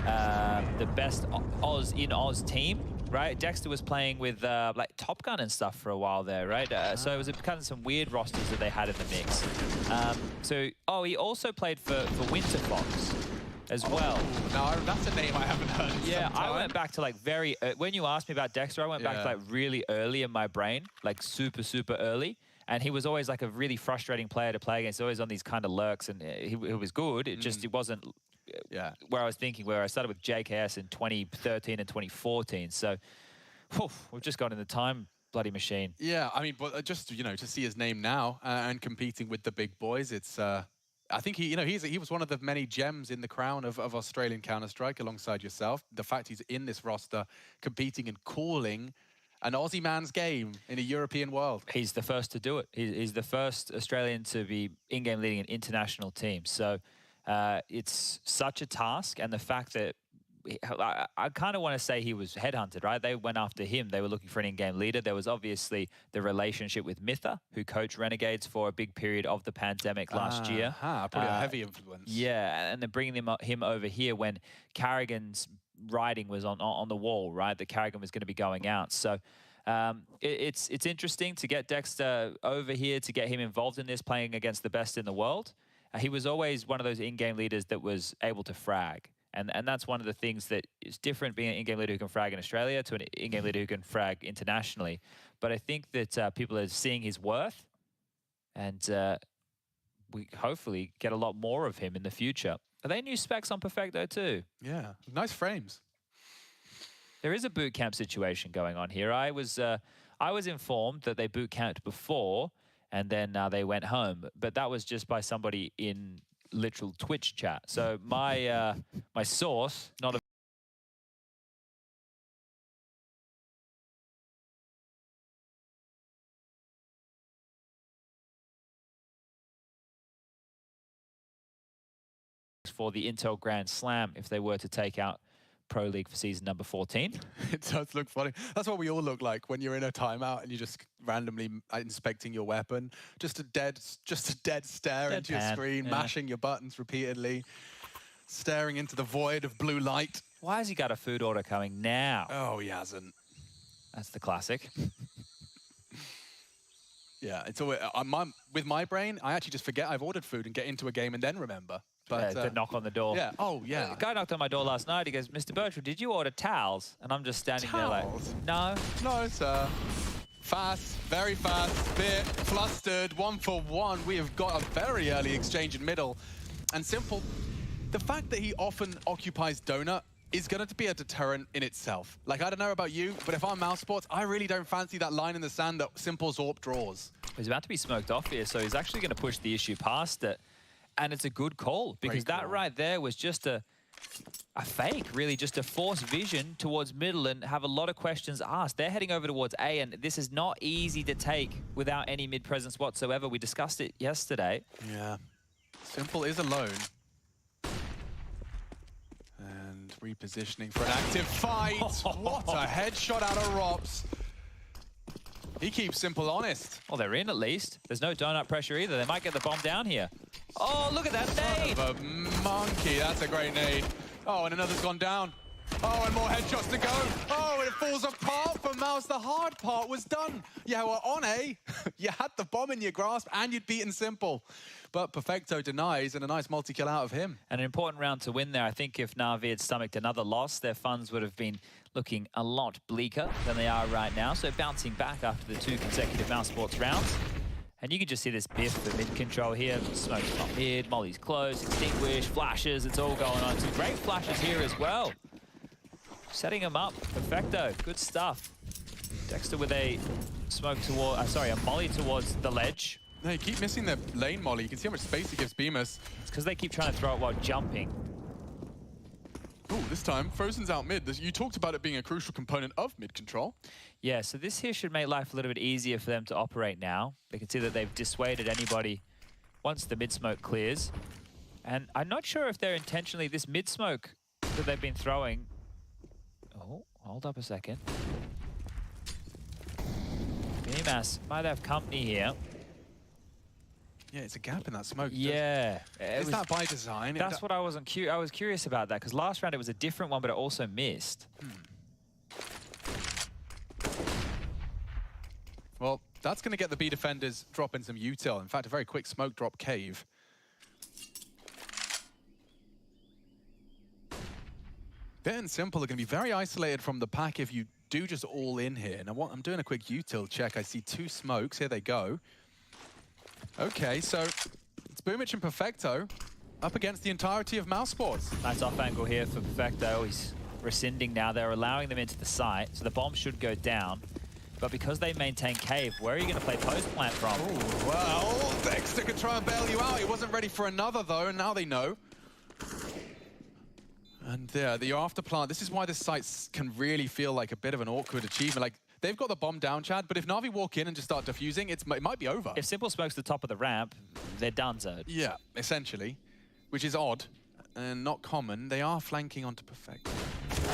the best Oz team right? Dexter was playing with like Top Gun and stuff for a while there, right? So it was kind of some weird rosters that they had in the mix. He also played for Winter Fox as well.
No, that's a name I haven't heard in
Yeah,
some time.
I went back to like when you asked me about Dexter, I went back to like really early in my brain, like super, super early. And he was always like a really frustrating player to play against, always on these kind of lurks, and he was good. It just, it wasn't where I was thinking, where I started with JKS in 2013 and 2014. So we've just gone in the time bloody machine.
Yeah, I mean, but just, you know, to see his name now and competing with the big boys, it's, I think he was one of the many gems in the crown of Australian Counter-Strike alongside yourself. The fact he's in this roster, competing and calling an Aussie man's game in a European world.
He's the first to do it. He's the first Australian to be in-game leading an international team. So it's such a task, and the fact that I kind of want to say he was headhunted, right? They went after him. They were looking for an in-game leader. There was obviously the relationship with Mitha, who coached Renegades for a big period of the pandemic last year.
Probably a heavy influence.
Yeah, and then bringing him over here when Carrigan's writing was on the wall, right? That Carrigan was going to be going out. So it's interesting to get Dexter over here, to get him involved in this, playing against the best in the world. He was always one of those in-game leaders that was able to frag. And that's one of the things that is different, being an in-game leader who can frag in Australia to an in-game leader who can frag internationally. But I think that people are seeing his worth, and we hopefully get a lot more of him in the future. Are they new specs on Perfecto too?
Yeah, nice frames.
There is a boot camp situation going on here. I was informed that they boot camped before, and then they went home. But that was just by somebody in literal Twitch chat. So my my source, not a for the Intel Grand Slam if they were to take out Pro League for season number 14.
It does look funny. That's what we all look like when you're in a timeout and you're just randomly inspecting your weapon. Just a dead stare into your screen, mashing your buttons repeatedly, staring into the void of blue light.
Why has he got a food order coming now?
Oh, he hasn't.
That's the classic.
Yeah, it's always, with my brain, I actually just forget I've ordered food and get into a game and then remember. But
the knock on the door.
Yeah. Oh, yeah.
The guy knocked on my door last night. He goes, "Mr. Bertram, did you order towels?" And I'm just standing there like, no.
No, sir. Fast, very fast, bit flustered, 1-for-1. We have got a very early exchange in middle. And Simple, the fact that he often occupies Donut is going to be a deterrent in itself. Like, I don't know about you, but if I'm Mousesports, I really don't fancy that line in the sand that Simple's AWP draws.
He's about to be smoked off here, so he's actually going to push the issue past it. And it's a good call, because that right there was just a fake, really, just a forced vision towards middle and have a lot of questions asked. They're heading over towards A, and this is not easy to take without any mid presence whatsoever. We discussed it yesterday.
Yeah. Simple is alone. And repositioning for an active fight. What a headshot out of Rops. He keeps Simple honest.
Well, they're in at least. There's no donut pressure either. They might get the bomb down here. Oh, look at that nade!
Son of a monkey, that's a great nade. Oh, and another's gone down. Oh, and more headshots to go. Oh, and it falls apart for Mouse. The hard part was done. Yeah, well, on A, you had the bomb in your grasp and you'd beaten Simple. But Perfecto denies, and a nice multi-kill out of him.
And an important round to win there. I think if Navi had stomached another loss, their funds would have been looking a lot bleaker than they are right now. So bouncing back after the 2 consecutive Mousesports rounds. And you can just see this biff for mid control here. Smoke's not mid, Molly's close, extinguish, flashes, it's all going on. Some great flashes here as well. Setting him up, Perfecto, good stuff. Dexter with a smoke toward, a molly towards the ledge.
No, you keep missing the lane molly. You can see how much space he gives Bemis.
It's because they keep trying to throw it while jumping.
Oh, this time, Frozen's out mid. You talked about it being a crucial component of mid control.
Yeah, so this here should make life a little bit easier for them to operate now. They can see that they've dissuaded anybody once the mid smoke clears. And I'm not sure if they're intentionally, this mid smoke that they've been throwing. Oh, hold up a second. BMAS might have company here.
Yeah, it's a gap in that smoke.
Yeah.
Is that by design?
That's what I wasn't I was curious about that, because last round it was a different one, but it also missed.
Well, that's going to get the B defenders dropping some util. In fact, a very quick smoke drop cave. Bit and Simple are going to be very isolated from the pack if you do just all in here. Now, I'm doing a quick util check. I see 2 smokes. Here they go. Okay, so it's Boomich and Perfecto up against the entirety of Mousesports.
Nice off angle here for Perfecto. He's rescinding now. They're allowing them into the site, so the bomb should go down. But because they maintain cave, where are you going to play post plant from?
Ooh, well, Dexter could try and bail you out. He wasn't ready for another, though, and now they know. And there, the after plant. This is why this site can really feel like a bit of an awkward achievement. Like, they've got the bomb down, Chad, but if Navi walk in and just start defusing, it might be over.
If Simple smokes the top of the ramp, they're donezo.
Yeah, essentially, which is odd and not common. They are flanking onto Perfect.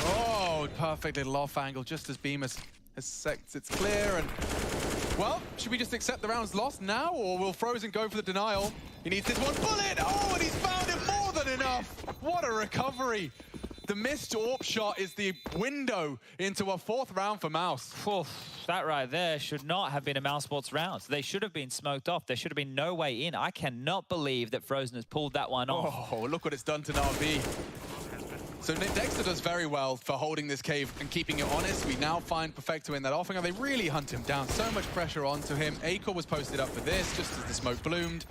Oh, perfect little off angle, just as Bemis has sects it's clear. And, well, should we just accept the round's lost now, or will Frozen go for the denial? He needs this one bullet. Oh, and he's found it more than enough. What a recovery. The missed AWP shot is the window into a 4th round for Mouse.
That right there should not have been a Mousesports round. They should have been smoked off. There should have been no way in. I cannot believe that Frozen has pulled that one off.
Oh, look what it's done to Navi. So Dexter does very well for holding this cave and keeping it honest. We now find Perfecto in that offing, and they really hunt him down. So much pressure onto him. Acor was posted up for this, just as the smoke bloomed.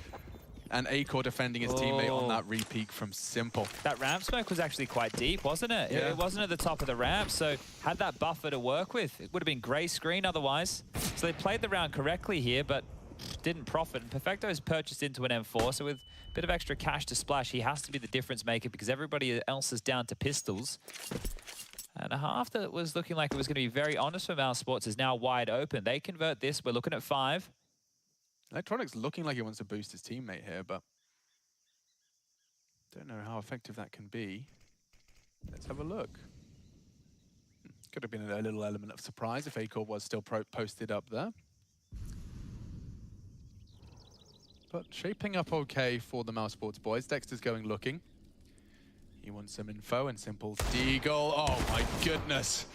And Acor defending his teammate on that repeak from Simple.
That ramp smoke was actually quite deep, wasn't it?
Yeah.
It wasn't at the top of the ramp, so had that buffer to work with. It would have been grey screen otherwise. So they played the round correctly here, but didn't profit. And Perfecto has purchased into an M4, so with a bit of extra cash to splash, he has to be the difference maker because everybody else is down to pistols. And a half that was looking like it was going to be very honest for Mousesports is now wide open. They convert this. We're looking at 5.
Electronics looking like he wants to boost his teammate here, but don't know how effective that can be. Let's have a look. Could have been a little element of surprise if Acor was still posted up there. But shaping up okay for the Mousesports boys. Dexter's going looking. He wants some info, and Simple's deagle. Oh my goodness.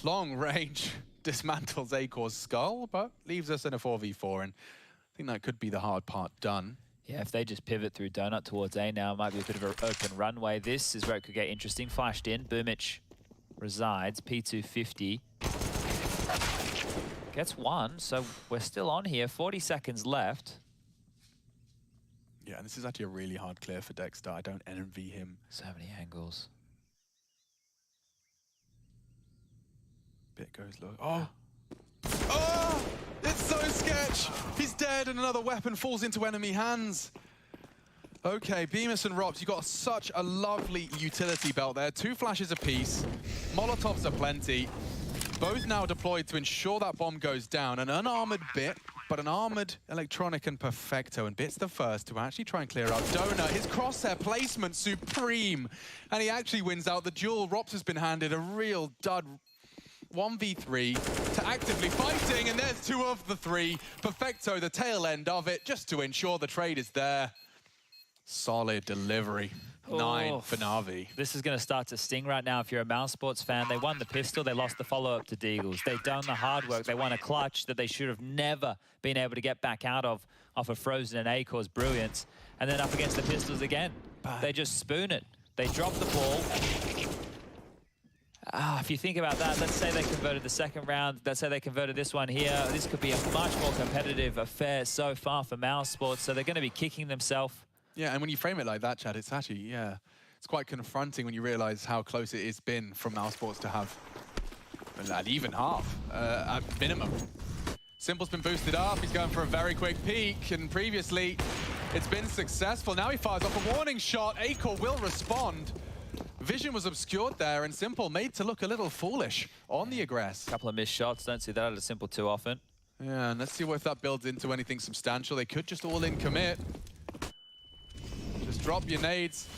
Long range. Dismantles Acor's skull, but leaves us in a 4v4, and I think that could be the hard part done.
Yeah, if they just pivot through Donut towards A now, it might be a bit of an open runway. This is where it could get interesting. Flashed in, Boomich resides, P250. Gets 1, so we're still on here, 40 seconds left.
Yeah, and this is actually a really hard clear for Dexter. I don't envy him.
So many angles.
Bit goes low. Oh! Oh! It's so sketch! He's dead and another weapon falls into enemy hands. Okay, Bemis and Rops, you got such a lovely utility belt there. 2 flashes apiece. Molotovs are plenty. Both now deployed to ensure that bomb goes down. An unarmored Bit, but an armored Electronic and Perfecto. And Bit's the first to actually try and clear out Donut. His crosshair placement supreme. And he actually wins out the duel. Rops has been handed a real dud. 1v3 to actively fighting, and there's 2 of the 3. Perfecto, the tail end of it, just to ensure the trade is there. Solid delivery. 9 for Navi.
This is going to start to sting right now if you're a Mousesports fan. They won the pistol, they lost the follow-up to Deagles. They've done the hard work, they won a clutch that they should have never been able to get back out of, off of Frozen and Acor's brilliance. And then up against the pistols again. They just spoon it. They drop the ball. If you think about that, let's say they converted the second round, let's say they converted this one here, this could be a much more competitive affair so far for Mousesports, so they're going to be kicking themselves.
Yeah, and when you frame it like that, Chad, it's actually, yeah, it's quite confronting when you realize how close it has been from Mousesports to have an even half, at minimum. Simple's been boosted up, he's going for a very quick peek, and previously it's been successful. Now he fires off a warning shot, Acor will respond. Vision was obscured there, and Simple made to look a little foolish on the aggress.
Couple of missed shots, don't see that out of Simple too often.
Yeah, and let's see if that builds into anything substantial. They could just all in commit. Just drop your nades.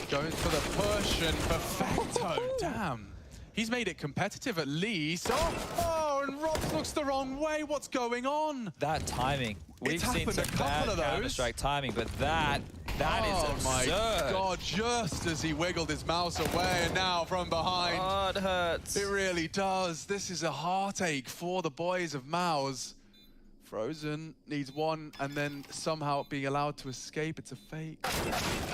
Going for the push, and Perfecto, damn. He's made it competitive at least. Oh, and Rops looks the wrong way. What's going on?
That timing. We've seen some bad Counter-Strike timing, but that That is
Oh my
absurd.
God, just as he wiggled his mouse away, and now from behind.
Oh, it hurts.
It really does. This is a heartache for the boys of Mouse. Frozen needs one, and then somehow being allowed to escape. It's a fake.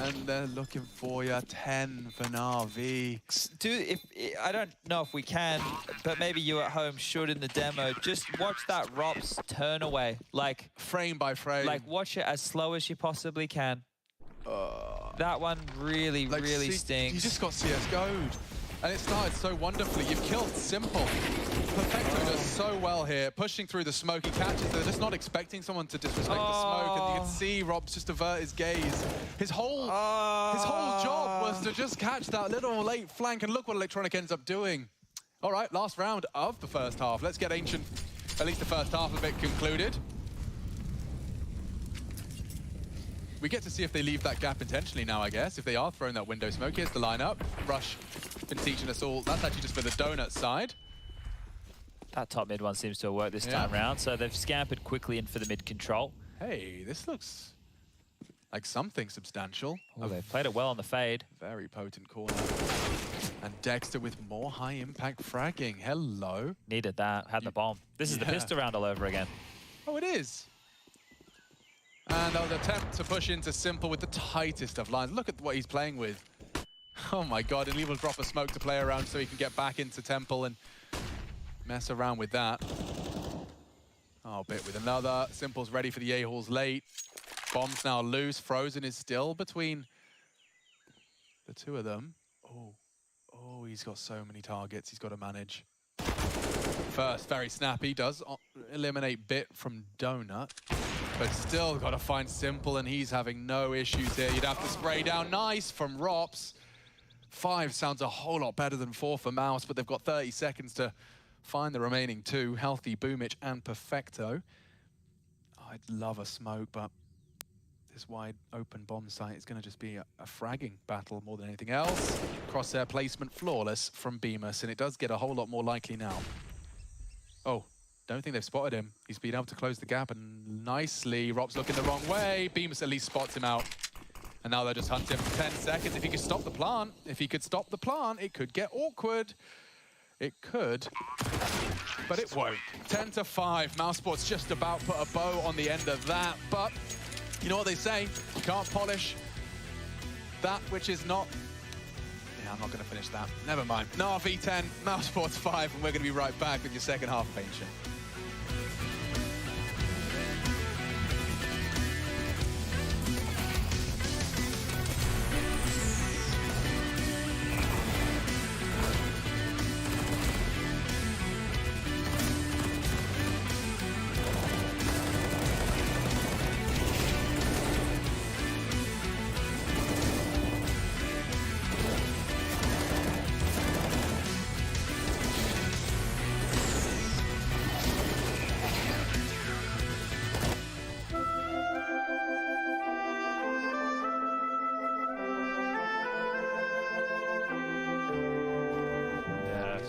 And they're looking for you. 10 for Navi.
Dude, I don't know if we can, but maybe you at home should in the demo. Just watch that Rops turn away. Like,
frame by frame.
Like, watch it as slow as you possibly can. That one really,
Like,
really stinks.
You just got CSGO'd. And it started so wonderfully. You've killed Simple. Perfecto does so well here, pushing through the smoke. He catches it. They're just not expecting someone to disrespect the smoke. And you can see Rob's just avert his gaze. His whole job was to just catch that little late flank. And look what Electronic ends up doing. All right, last round of the first half. Let's get Ancient, at least the first half of it, concluded. We get to see if they leave that gap intentionally now, I guess. If they are throwing that window smoke, here's the lineup. Rush been teaching us all. That's actually just for the donut side.
That top mid one seems to have worked this time round, so they've scampered quickly in for the mid control.
Hey, this looks like something substantial.
Oh, they played it well on the fade.
Very potent corner. And Dexter with more high impact fragging. Hello.
Needed that, had the bomb. This is the pistol round all over again.
Oh, it is. And they'll attempt to push into Simple with the tightest of lines. Look at what he's playing with. Oh my God, and he will drop a smoke to play around so he can get back into Temple and mess around with that. Oh, bit with another. Simple's ready for the A-holes late. Bomb's now loose. Frozen is still between the two of them. Oh, he's got so many targets he's got to manage. First, very snappy, does eliminate Bit from Donut. But still got to find Simple, and he's having no issues here. You'd have to spray down. Nice from Rops. 5 sounds a whole lot better than 4 for Mouse, but they've got 30 seconds to find the remaining 2, Healthy, Boomich, and Perfecto. Oh, I'd love a smoke, but this wide open bomb site is going to just be a fragging battle more than anything else. Crosshair placement flawless from Bemis, and it does get a whole lot more likely now. Oh. Don't think they've spotted him. He's been able to close the gap, and nicely. Rob's looking the wrong way. Bemis at least spots him out. And now they're just hunting for 10 seconds. If he could stop the plant, it could get awkward. It could, but it won't. 10-5. Mousesports just about put a bow on the end of that. But you know what they say? You can't polish that which is not... Yeah, I'm not going to finish that. Never mind. Navi 10, Mousesports 5, and we're going to be right back with your second half of Ancient.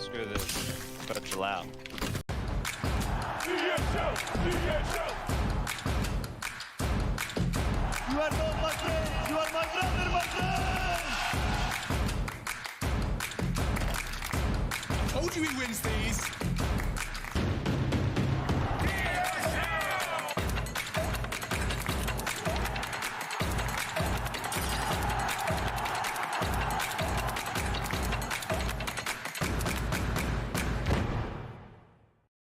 Screw this. Gotta chill out.
You are not my friend, you are my brother, my friend!
I told you he wins these.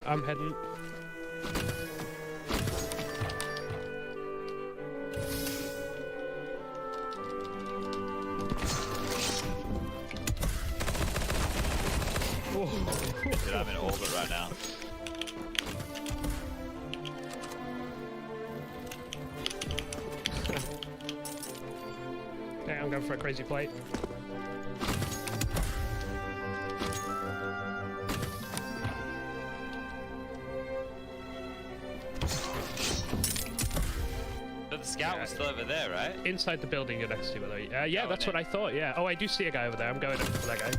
I'm heading.
Dude, I'm in orbit right now.
Yeah, I'm going for a crazy plate.
But the scout was still over there, right?
Inside the building you're next to, by the way. Yeah, that's what I thought, yeah. Oh, I do see a guy over there. I'm going for that guy.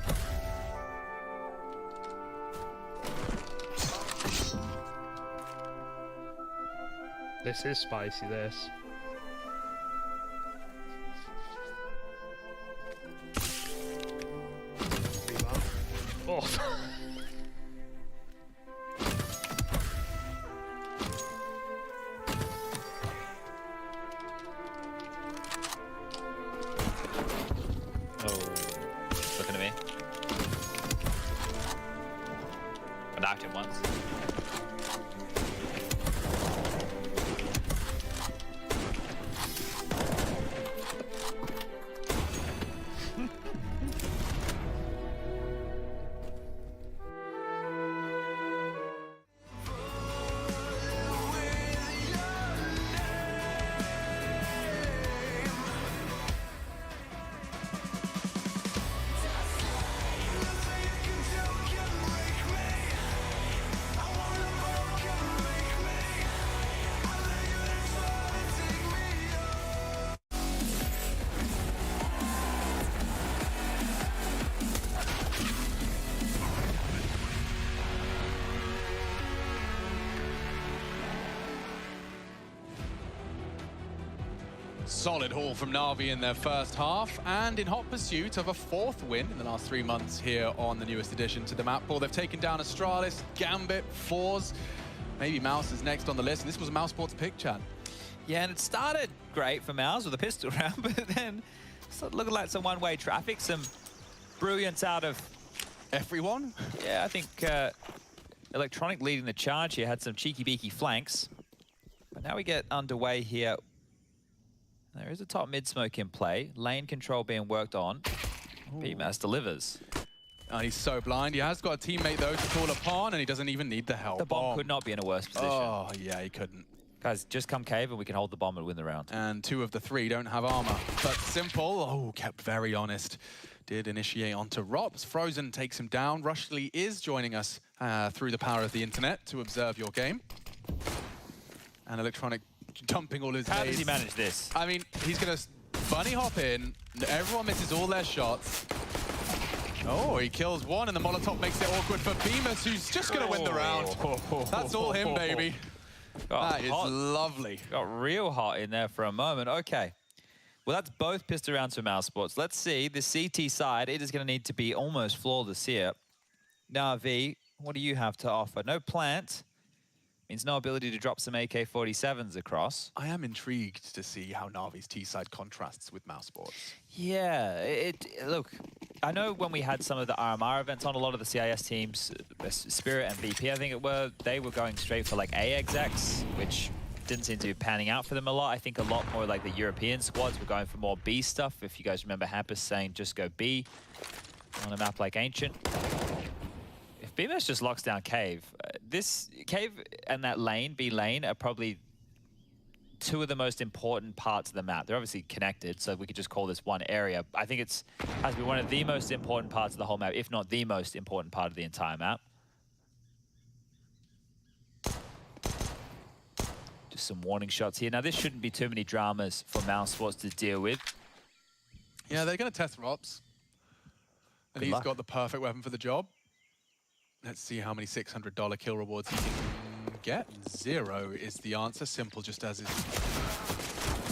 This is spicy, this.
knocked him once.
Solid haul from Navi in their first half, and in hot pursuit of a 4th win in the last 3 months here on the newest addition to the map pool. They've taken down Astralis, Gambit, Fours. Maybe Mouse is next on the list, and this was a Mousesports pick, Chad.
Yeah, and it started great for Mouse with a pistol round, but then looking like some one-way traffic, some brilliance out of
everyone.
Yeah, I think Electronic leading the charge here, had some cheeky-beaky flanks. But now we get underway here. There is a top mid smoke in play. Lane control being worked on. BMAS delivers.
Oh, he's so blind. He has got a teammate, though, to call upon, and he doesn't even need the help.
The bomb could not be in a worse position.
Oh, yeah, he couldn't.
Guys, just come cave and we can hold the bomb and win the round.
And 2 of the 3 don't have armor. But Simple, kept very honest. Did initiate onto Rops. Frozen takes him down. Rushley is joining us through the power of the internet to observe your game. And Electronic dumping all his
How does he manage this?
I mean, he's going to bunny hop in. Everyone misses all their shots. Oh, he kills one, and the Molotov makes it awkward for Bemis, who's just going to win the round. That's all him, baby. That is lovely.
Got real hot in there for a moment. Okay. Well, that's both pistol rounds for Mousesports. Let's see. The CT side, it is going to need to be almost flawless here. Navi, what do you have to offer? No plant. Means no ability to drop some AK-47s across.
I am intrigued to see how Navi's T-side contrasts with Mousesports.
Yeah, look, I know when we had some of the RMR events on, a lot of the CIS teams, Spirit and VP, I think they were going straight for like A execs, which didn't seem to be panning out for them a lot. I think a lot more like the European squads were going for more B stuff. If you guys remember Hampus saying just go B on a map like Ancient. If BMS just locks down Cave, this Cave and that lane, B lane, are probably 2 of the most important parts of the map. They're obviously connected, so we could just call this one area. I think it has to be one of the most important parts of the whole map, if not the most important part of the entire map. Just some warning shots here. Now, this shouldn't be too many dramas for Mousesports to deal with.
Yeah, they're going to test Rops. And he's got the perfect weapon for the job. Let's see how many $600 kill rewards he can get. 0 is the answer. Simple just as is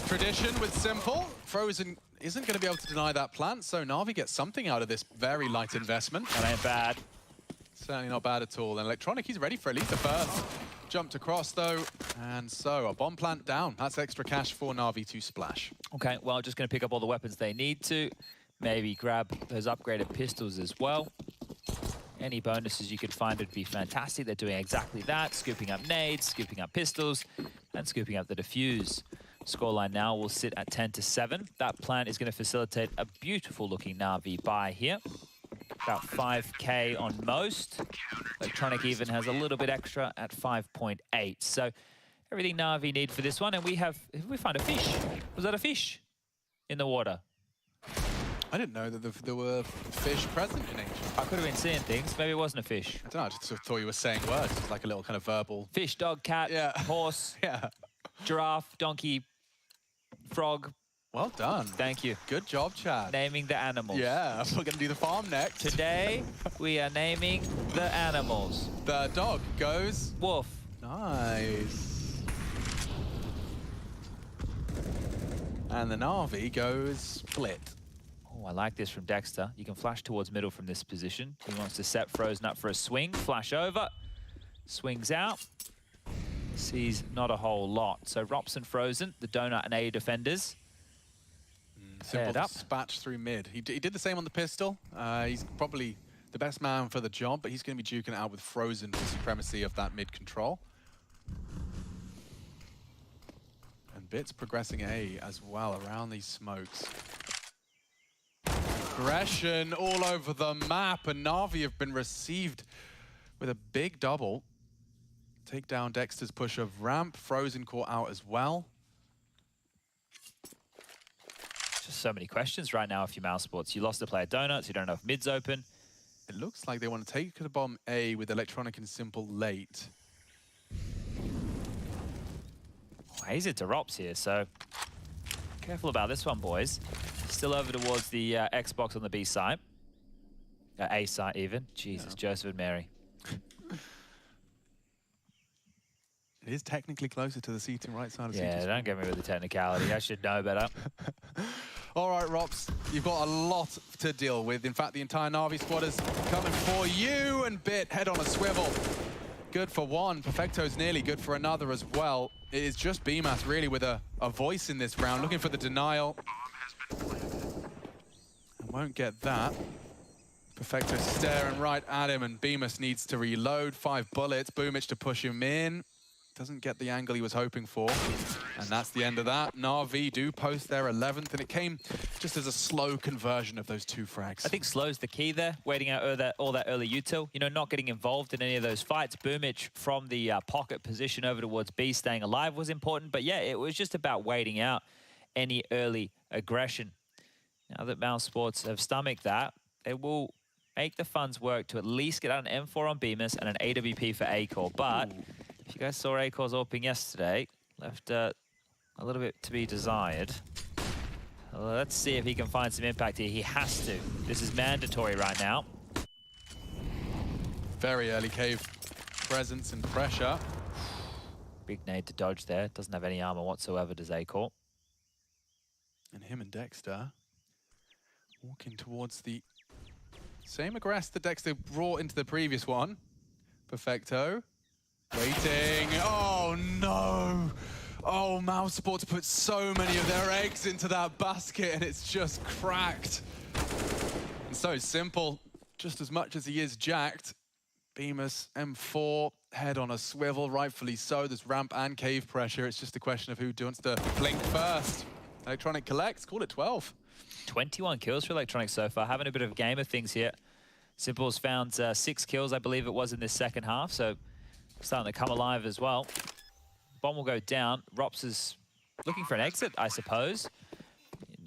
tradition with Simple. Frozen isn't going to be able to deny that plant, so Navi gets something out of this very light investment.
That ain't bad.
Certainly not bad at all. And Electronic, he's ready for at least the first. Jumped across, though, and so a bomb plant down. That's extra cash for Navi to splash.
Okay, well, just going to pick up all the weapons they need to. Maybe grab those upgraded pistols as well. Any bonuses you could find would be fantastic. They're doing exactly that, scooping up nades, scooping up pistols, and scooping up the defuse. Scoreline now will sit at 10-7. That plant is going to facilitate a beautiful-looking Navi buy here. About 5K on most. Electronic even has a little bit extra at 5.8. So everything Navi need for this one. And we find a fish. Was that a fish in the water?
I didn't know that there were fish present in Ancient.
I could have been seeing things. Maybe it wasn't a fish.
I don't know, I just sort of thought you were saying words. It's like a little kind of verbal...
Fish, dog, cat, horse, giraffe, donkey, frog.
Well done.
Thank you.
Good job, Chad.
Naming the animals.
Yeah, we're going to do the farm next.
Today, we are naming the animals.
The dog goes...
Wolf.
Nice. And the Navi goes split.
Oh, I like this from Dexter. You can flash towards middle from this position. He wants to set Frozen up for a swing. Flash over. Swings out. Sees not a whole lot. So Rops and Frozen, the Donut and A defenders.
Simple dispatch through mid. He did the same on the pistol. He's probably... the best man for the job, but he's going to be duking it out with Frozen for supremacy of that mid control. And Bit's progressing A as well around these smokes. Aggression all over the map, and Navi have been received with a big double. Take down Dexter's push of ramp. Frozen caught out as well.
Just so many questions right now if you're Mousesports. You lost a player Donuts, you don't know if mid's open.
It looks like they want to take the bomb A with Electronic and Simple late.
Oh, he's into Rops here, so careful about this one, boys. Still over towards the Xbox on the B side. A side even. Jesus, yeah. Joseph and Mary.
It is technically closer to the seating right side of
Yeah, don't get me with the technicality. I should know better.
All right, Rops, you've got a lot to deal with. In fact, the entire Navi squad is coming for you, and Bit, head on a swivel. Good for one. Perfecto's nearly good for another as well. It is just BMAS really with a voice in this round, looking for the denial. And won't get that. Perfecto staring right at him, and Bemis needs to reload. 5 bullets, Boomich to push him in. Doesn't get the angle he was hoping for. And that's the end of that. Navi do post their 11th, and it came just as a slow conversion of those 2 frags.
I think slow's the key there, waiting out all that early util. You know, not getting involved in any of those fights. Boomich from the pocket position over towards B, staying alive was important. But yeah, it was just about waiting out any early aggression. Now that Mousesports have stomached that, they will make the funds work to at least get out an M4 on Bemis and an AWP for A-Core. But if you guys saw A-Core's AWPing yesterday, left a little bit to be desired. Let's see if he can find some impact here. He has to. This is mandatory right now.
Very early cave presence and pressure.
Big nade to dodge there. Doesn't have any armor whatsoever, does A-Core.
And him and Dexter walking towards the same aggress that Dexter brought into the previous one. Perfecto. Waiting. Oh, no. Oh, Mousesports put so many of their eggs into that basket, and it's just cracked. And so Simple, just as much as he is jacked. Bemis, M4, head on a swivel, rightfully so. There's ramp and cave pressure. It's just a question of who wants to blink first. Electronic collects, call it 12.
21 kills for Electronic so far, having a bit of a game of things here. Simple's found 6 kills, I believe it was, in this second half, so starting to come alive as well. Bomb will go down. Rops is looking for an exit, I suppose.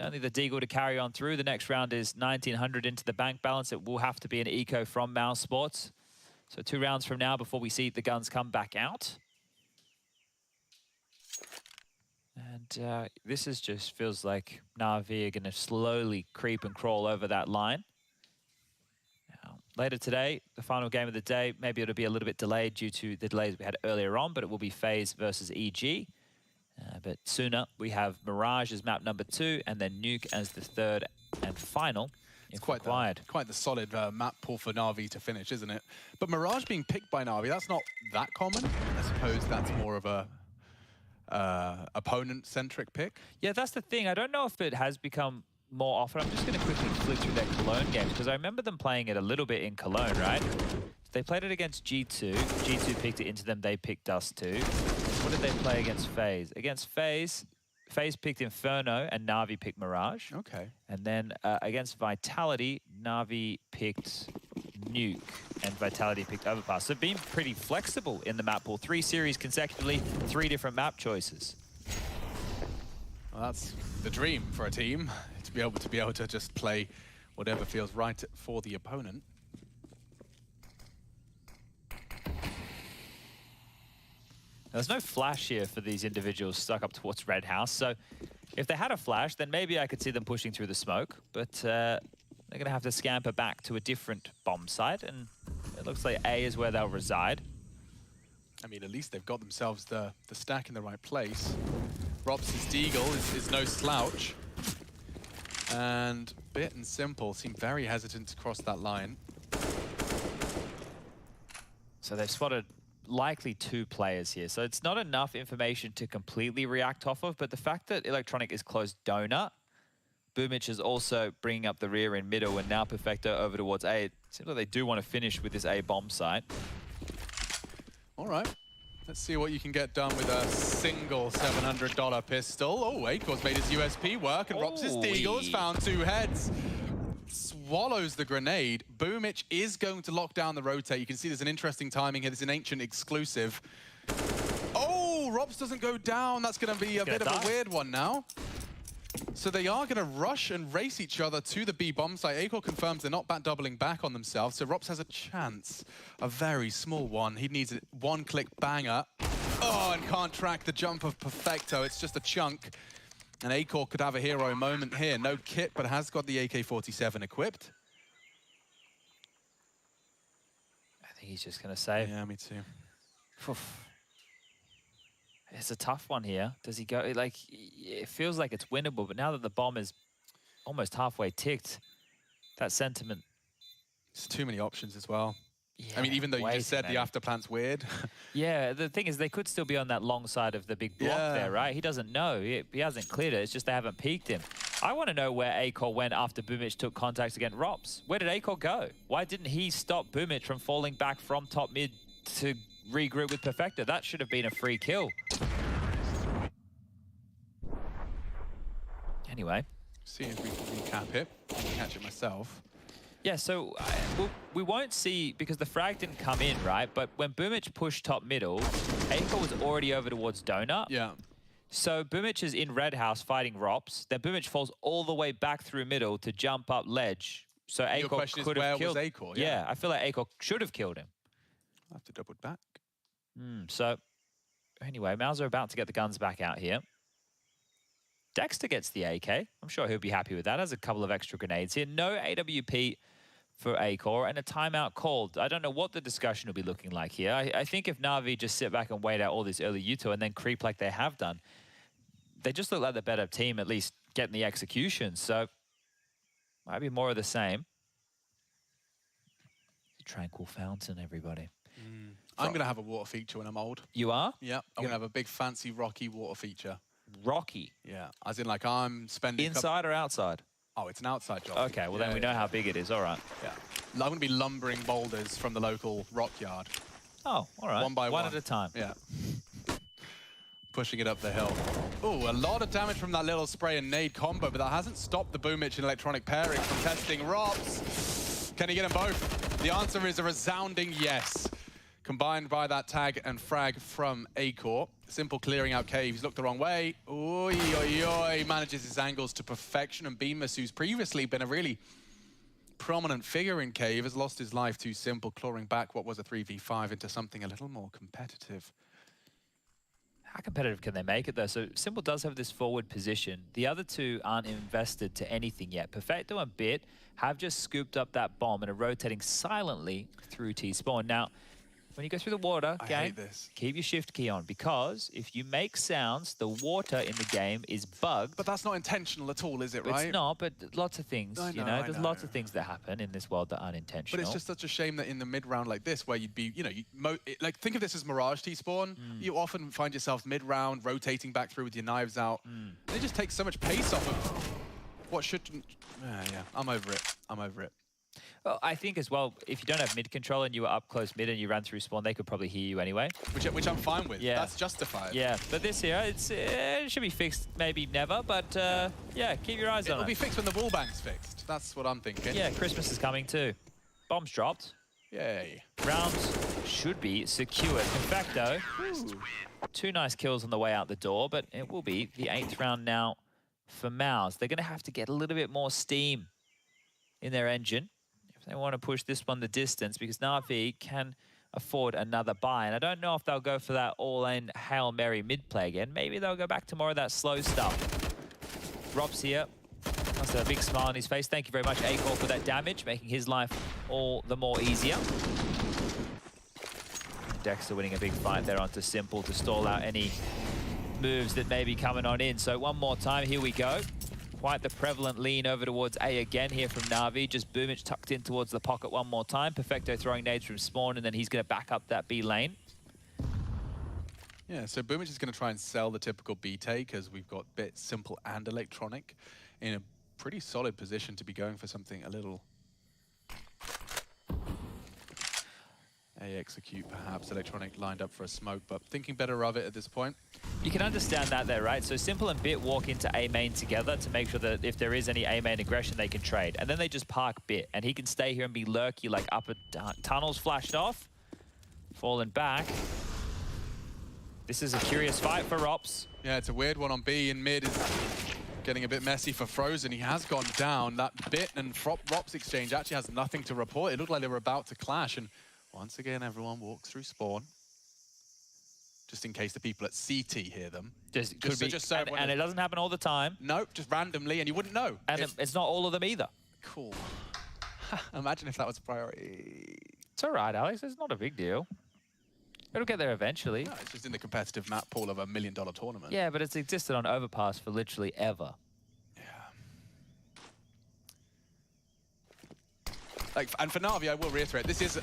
Only the Deagle to carry on through. The next round is 1900 into the bank balance. It will have to be an eco from Mousesports. So 2 rounds from now before we see the guns come back out. And this is just feels like Navi are going to slowly creep and crawl over that line. Now, later today, the final game of the day, maybe it'll be a little bit delayed due to the delays we had earlier on, but it will be FaZe versus EG. But sooner, we have Mirage as map number 2, and then Nuke as the 3rd and final.
It's quite the solid map pool for Navi to finish, isn't it? But Mirage being picked by Navi, that's not that common. I suppose that's more of a opponent-centric pick.
Yeah, that's the thing. I don't know if it has become more often. I'm just going to quickly flick through their Cologne games, because I remember them playing it a little bit in Cologne, right? They played it against G2. G2 picked it into them. They picked us too. What did they play against FaZe? Against FaZe, FaZe picked Inferno and Navi picked Mirage.
Okay.
And then against Vitality, Navi picked Nuke and Vitality picked Overpass. So being pretty flexible in the map pool. 3 series consecutively, 3 different map choices.
Well, that's the dream for a team, to be able to just play whatever feels right for the opponent.
There's no flash here for these individuals stuck up towards Red House, so if they had a flash, then maybe I could see them pushing through the smoke, but they're going to have to scamper back to a different bomb site, and it looks like A is where they'll reside.
I mean, at least they've got themselves the stack in the right place. Robs's Deagle is no slouch. And Bit and Simple seem very hesitant to cross that line.
So they've spotted likely 2 players here. So it's not enough information to completely react off of, but the fact that Electronic is closed donut, Boomich is also bringing up the rear in middle, and now Perfecto over towards A. It seems like they do want to finish with this A bomb site.
All right. Let's see what you can get done with a single $700 pistol. Oh, Acor's made his USP work, and Rops's Deagle has found 2 heads. Swallows the grenade. Boomich is going to lock down the rotate. You can see there's an interesting timing here. There's an Ancient exclusive. Oh, Rops doesn't go down. That's going to be a bit of a weird one now. So they are going to rush and race each other to the B bomb site. Acor confirms they're not doubling back on themselves, so Rops has a chance, a very small one. He needs a one-click banger. Oh, and can't track the jump of Perfecto. It's just a chunk. And Acor could have a hero moment here. No kit, but has got the AK-47 equipped.
I think he's just going to save.
Yeah, me too.
Oof. It's a tough one here. Does he go? Like, it feels like it's winnable, but now that the bomb is almost halfway ticked, that sentiment.
It's too many options as well.
Yeah,
I mean, even though you just said the afterplant's weird.
Yeah, the thing is, they could still be on that long side of the big block there, right? He doesn't know. He hasn't cleared it. It's just they haven't peeked him. I want to know where Acor went after Boomich took contact against Rops. Where did Acor go? Why didn't he stop Boomich from falling back from top mid to regroup with Perfecto? That should have been a free kill. Anyway.
See if we can recap it. I can catch it myself.
Yeah, so we won't see, because the frag didn't come in, right? But when Boomich pushed top middle, Acor was already over towards Donut.
Yeah.
So Boomich is in red house fighting Rops. Then Boomich falls all the way back through middle to jump up ledge. So Acor could have killed.
Where was Acor?
Yeah, I feel like Acor should have killed him.
I'll have to double back.
So anyway, Mouse are about to get the guns back out here. Dexter gets the AK. I'm sure he'll be happy with that. Has a couple of extra grenades here. No AWP for Acor and a timeout called. I don't know what the discussion will be looking like here. I think if Navi just sit back and wait out all this early Uto and then creep like they have done, they just look like the better team, at least getting the execution. So might be more of the same. Tranquil fountain, everybody.
I'm going to have a water feature when I'm old.
You are?
Yeah, I'm going to have a big fancy rocky water feature.
Rocky?
Yeah, as in like I'm spending...
Inside or outside?
Oh, it's an outside job.
Okay, well then we know how big it is. All right.
Yeah. I'm going to be lumbering boulders from the local rock yard.
Oh, all right.
One by one.
One at a time.
Yeah. Pushing it up the hill. Oh, a lot of damage from that little spray and nade combo, but that hasn't stopped the Boomich and electronic pairing from testing Rops. Can he get them both? The answer is a resounding yes. Combined by that tag and frag from Acor. Simple clearing out Cave. He's looked the wrong way. Oy, oy, oy. Manages his angles to perfection. And Beamus, who's previously been a really prominent figure in Cave, has lost his life to Simple, clawing back what was a 3v5 into something a little more competitive.
How competitive can they make it, though? So Simple does have this forward position. The other two aren't invested to anything yet. Perfecto and Bit have just scooped up that bomb and are rotating silently through T-spawn. Now, when you go through the water, game, keep your shift key on, because if you make sounds, the water in the game is bugged.
But that's not intentional at all, is it, right?
It's not, but lots of things, you know, there's lots of things that happen in this world that aren't intentional.
But it's just such a shame that in the mid-round like this, where you'd be, you know, like think of this as Mirage T-spawn, you often find yourself mid-round, rotating back through with your knives out. And it just takes so much pace off of what shouldn't... yeah, I'm over it. I'm over it.
Well, I think as well, if you don't have mid control and you were up close mid and you ran through spawn, they could probably hear you anyway.
Which I'm fine with.
Yeah.
That's justified.
Yeah, but this here, it should be fixed, maybe never, but yeah, keep your eyes on it.
It'll be fixed when the wallbang's fixed. That's what I'm thinking.
Yeah, Christmas is coming too. Bombs dropped.
Yay.
Rounds should be secured. Perfecto. 2 nice kills on the way out the door, but it will be the 8th round now for Mouse. They're going to have to get a little bit more steam in their engine. They want to push this one the distance, because Navi can afford another buy. And I don't know if they'll go for that all-in Hail Mary mid-play again. Maybe they'll go back to more of that slow stuff. Rob's here. Must have a big smile on his face. Thank you very much, Acor, for that damage, making his life all the more easier. Dexter winning a big fight there onto Simple to stall out any moves that may be coming on in. So one more time, here we go. Quite the prevalent lean over towards A again here from Navi. Just Boomich tucked in towards the pocket one more time. Perfecto throwing nades from spawn, and then he's going to back up that B lane.
Yeah, so Boomich is going to try and sell the typical B take, as we've got Bit, Simple, and Electronic in a pretty solid position to be going for something a little... execute, perhaps. Electronic lined up for a smoke, but thinking better of it at this point.
You can understand that there, right? So Simple and Bit walk into A main together to make sure that if there is any A main aggression, they can trade. And then they just park Bit, and he can stay here and be lurky, like upper tunnels flashed off. Falling back. This is a curious fight for Rops.
Yeah, it's a weird one on B, and mid is getting a bit messy for Frozen. He has gone down. That Bit and Rops exchange actually has nothing to report. It looked like they were about to clash, and once again, everyone walks through spawn. Just in case the people at CT hear them.
And it doesn't happen all the time.
Nope, just randomly, and you wouldn't know.
And it's not all of them either.
Cool. Imagine if that was a priority.
It's all right, Alex. It's not a big deal. It'll get there eventually.
No, it's just in the competitive map pool of $1 million tournament.
Yeah, but it's existed on Overpass for literally ever.
Like, and for Navi, I will reiterate, this is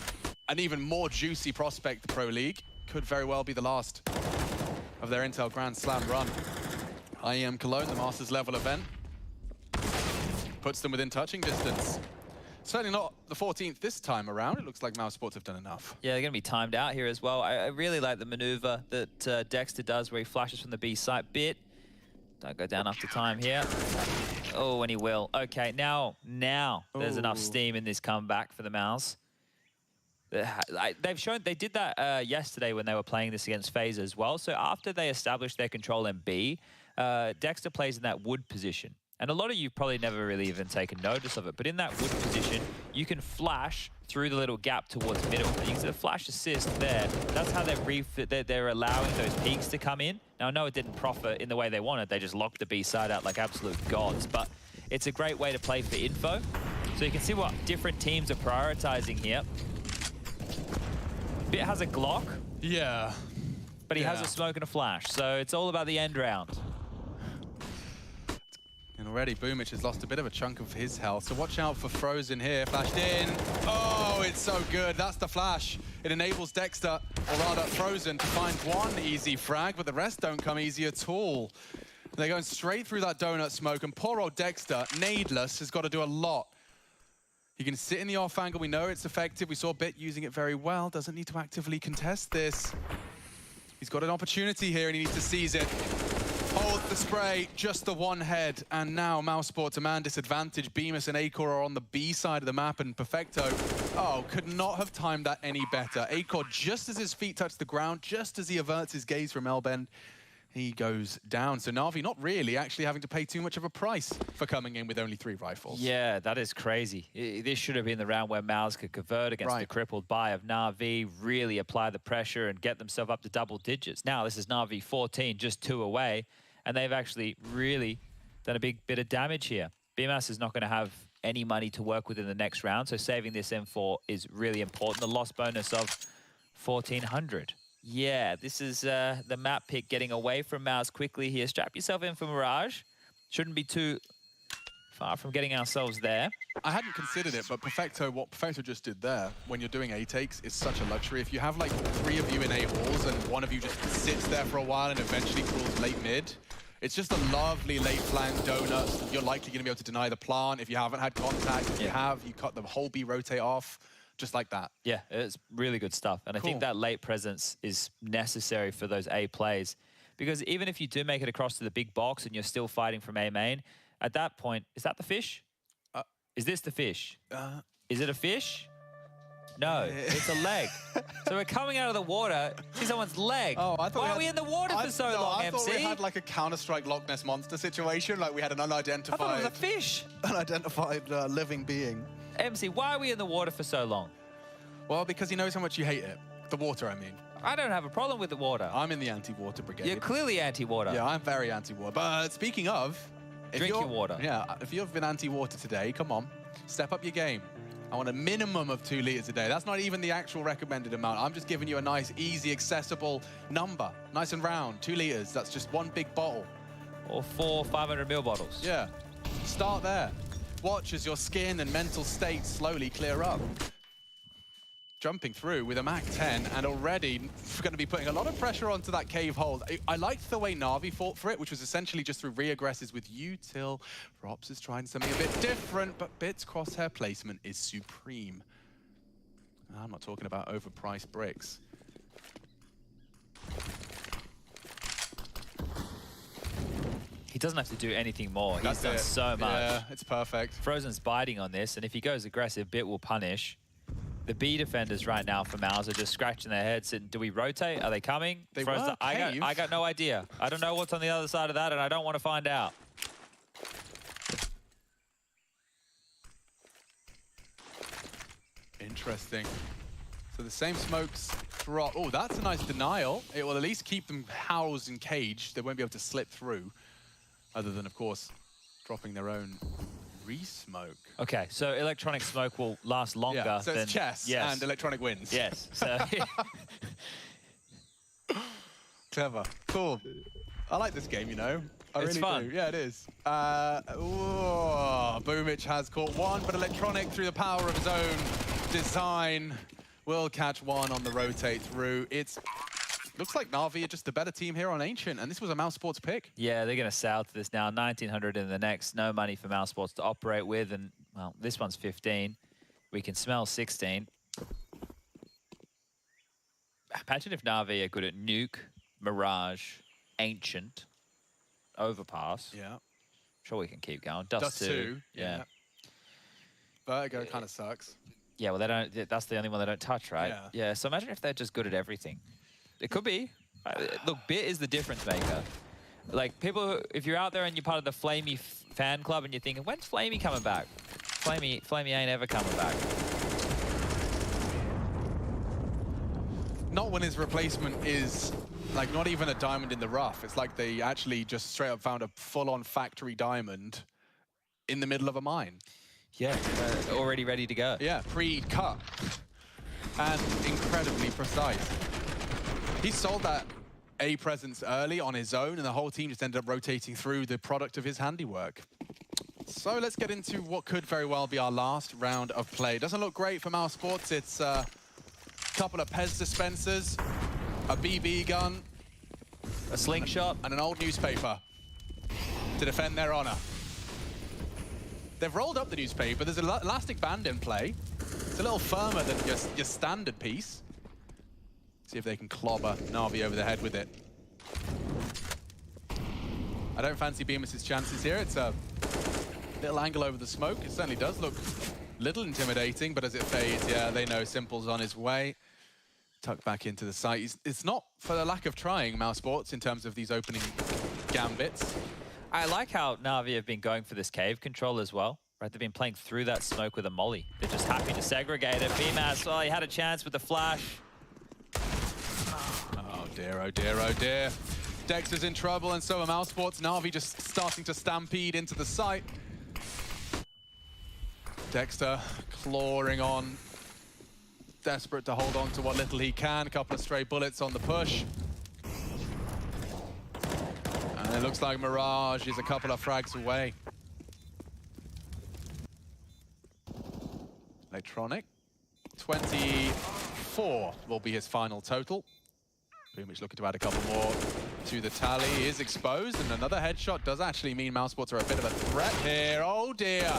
an even more juicy prospect, the Pro League. Could very well be the last of their Intel Grand Slam run. IEM Cologne, the Masters level event, puts them within touching distance. Certainly not the 14th this time around. It looks like Mousesports have done enough.
Yeah, they're going to be timed out here as well. I really like the maneuver that Dexter does where he flashes from the B site. Bit. Don't go down after time here. Oh, and he will. Okay, now there's enough steam in this comeback for the Mouse. They've shown, they did that yesterday when they were playing this against FaZe as well. So after they established their control in B, Dexter plays in that wood position. And a lot of you probably never really even taken notice of it, but in that wood position, you can flash through the little gap towards middle. And you can see the flash assist there. That's how they're allowing those peaks to come in. Now, I know it didn't profit in the way they wanted. They just locked the B side out like absolute gods, but it's a great way to play for info. So you can see what different teams are prioritizing here. Bit has a Glock.
Yeah.
But he has a smoke and a flash, so it's all about the end round.
And already Boomich has lost a bit of a chunk of his health, so watch out for Frozen here. Flashed in. Oh, it's so good. That's the flash. It enables Dexter, or rather Frozen, to find one easy frag, but the rest don't come easy at all. They're going straight through that donut smoke, and poor old Dexter, nadeless, has got to do a lot. He can sit in the off angle. We know it's effective. We saw Bit using it very well. Doesn't need to actively contest this. He's got an opportunity here, and he needs to seize it. Hold the spray, just the one head, and now Mousesports, a man disadvantage. Bemis and Acor are on the B side of the map, and Perfecto, could not have timed that any better. Acor, just as his feet touch the ground, just as he averts his gaze from Elbend, he goes down. So Navi not really actually having to pay too much of a price for coming in with only 3 rifles.
Yeah, that is crazy. This should have been the round where Mouse could convert against the crippled buy of Na'Vi, really apply the pressure and get themselves up to double digits. Now this is Na'Vi 14, just 2 away, and they've actually really done a big bit of damage here. BMAS is not going to have any money to work with in the next round, so saving this M4 is really important. The loss bonus of 1,400. Yeah, this is the map pick getting away from Mouse quickly here. Strap yourself in for Mirage. Shouldn't be too far from getting ourselves there.
I hadn't considered it, but Perfecto, what Perfecto just did there, when you're doing A takes, is such a luxury. If you have like 3 of you in A walls and one of you just sits there for a while and eventually crawls late mid, it's just a lovely late flank donut. You're likely going to be able to deny the plant. If you haven't had contact, if you have, you cut the whole B rotate off. Just like that.
Yeah, it's really good stuff. And I think that late presence is necessary for those A plays. Because even if you do make it across to the big box and you're still fighting from A main, at that point, is that the fish? Is this the fish? Is it a fish? No, it's a leg. So we're coming out of the water, see someone's leg.
Oh, I thought
Why are we in the water for so long,
I
MC?
thought we had like a Counter-Strike Loch Ness Monster situation, like we had an unidentified...
I thought it was a fish.
Unidentified living being.
MC, why are we in the water for so long?
Well, because he knows how much you hate it. The water, I mean.
I don't have a problem with the water.
I'm in the anti-water brigade.
You're clearly anti-water.
Yeah, I'm very anti-water. But speaking of...
Drink your water.
Yeah, if you've been anti-water today, come on. Step up your game. I want a minimum of 2 liters a day. That's not even the actual recommended amount. I'm just giving you a nice, easy, accessible number. Nice and round, 2 liters. That's just one big bottle.
Or 4 500ml bottles.
Yeah. Start there. Watch as your skin and mental state slowly clear up. jumping through with a Mach 10 and already going to be putting a lot of pressure onto that cave hold. I liked the way Navi fought for it, which was essentially just through re-aggresses with util. Rops is trying something a bit different, but Bit's crosshair placement is supreme. I'm not talking about overpriced bricks.
He doesn't have to do anything more. He's done so much.
Yeah, it's perfect.
Frozen's biting on this, and if he goes aggressive, Bit will punish. The B defenders right now for Mouse are just scratching their heads. And do we rotate? Are they coming?
They
Frozen,
were
I got no idea. I don't know what's on the other side of that, and I don't want to find out.
Interesting. So the same smokes drop. Oh, that's a nice denial. It will at least keep them housed and caged. They won't be able to slip through, other than, of course, dropping their own re-smoke.
Okay, so electronic smoke will last longer
Yeah, so
than...
it's chess and electronic wins.
Yes, so...
Clever. Cool. I like this game, you know.
It's fun.
Do. Yeah, it is. Boomich has caught one, but electronic, through the power of his own design, will catch one on the rotate through. Looks like Navi are just the better team here on Ancient, and this was a Mousesports pick.
Yeah, they're going to sail to this now. 1,900 in the next. No money for Mousesports to operate with, and, well, this one's 15. We can smell 16. Imagine if Navi are good at Nuke, Mirage, Ancient, Overpass.
Yeah.
Sure, we can keep going. Dust
2.
Yeah.
Vertigo kind of sucks.
Yeah, well, they don't. That's the only one they don't touch, right?
Yeah.
Yeah. So imagine if they're just good at everything. It could be. Look, Bit is the difference maker. Like, people, if you're out there and you're part of the Flamey fan club and you're thinking, when's Flamey coming back? Flamey ain't ever coming back.
Not when his replacement is, like, not even a diamond in the rough. It's like they actually just straight up found a full-on factory diamond in the middle of a mine.
Yeah, already ready to go.
Yeah, pre-cut. And incredibly precise. He sold that A presence early on his own, and the whole team just ended up rotating through the product of his handiwork. So let's get into what could very well be our last round of play. Doesn't look great for Mousesports. It's a couple of Pez dispensers, a BB gun,
a slingshot,
and an old newspaper to defend their honor. They've rolled up the newspaper. There's an elastic band in play. It's a little firmer than your standard piece. See if they can clobber Navi over the head with it. I don't fancy Bemis' chances here. It's a little angle over the smoke. It certainly does look a little intimidating, but as it fades, yeah, they know Simple's on his way. Tucked back into the site. It's not for the lack of trying, Mousesports, in terms of these opening gambits.
I like how Navi have been going for this cave control as well. Right, they've been playing through that smoke with a molly. They're just happy to segregate it. Bemis, well, he had a chance with the flash.
Oh dear, oh dear, oh dear. Dexter's in trouble, and so are Mousesports. Navi just starting to stampede into the site. Dexter clawing on, desperate to hold on to what little he can. A couple of stray bullets on the push. And it looks like Mirage is a couple of frags away. Electronic. 24 will be his final total. Boomich looking to add a couple more to the tally. He is exposed, and another headshot does actually mean Mousesports are a bit of a threat here. Oh dear.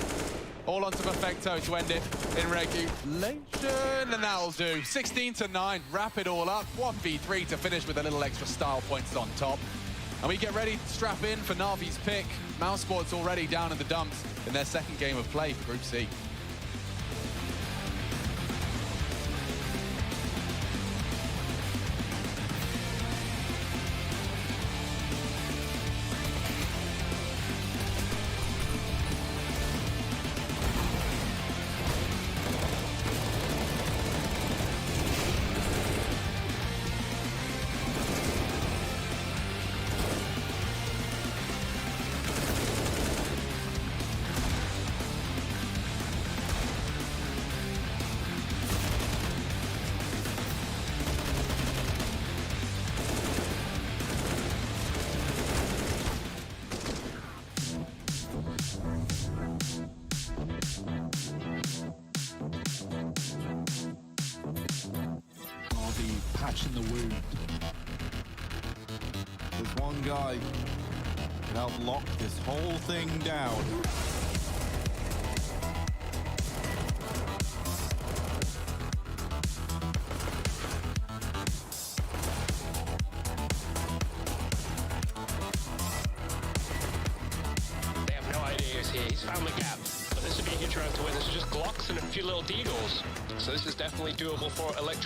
All onto Perfecto to end it in regulation, and that'll do. 16-9, wrap it all up. 1v3 to finish with a little extra style points on top. And we get ready to strap in for Navi's pick. Mousesports already down in the dumps in their second game of play for Group C.
in the wound.
There's one guy can help lock this whole thing down.
They have no idea he's here. He's found the gap. But this would be a huge round to win. This is just Glocks and a few little deagles. So this is definitely doable for Electron.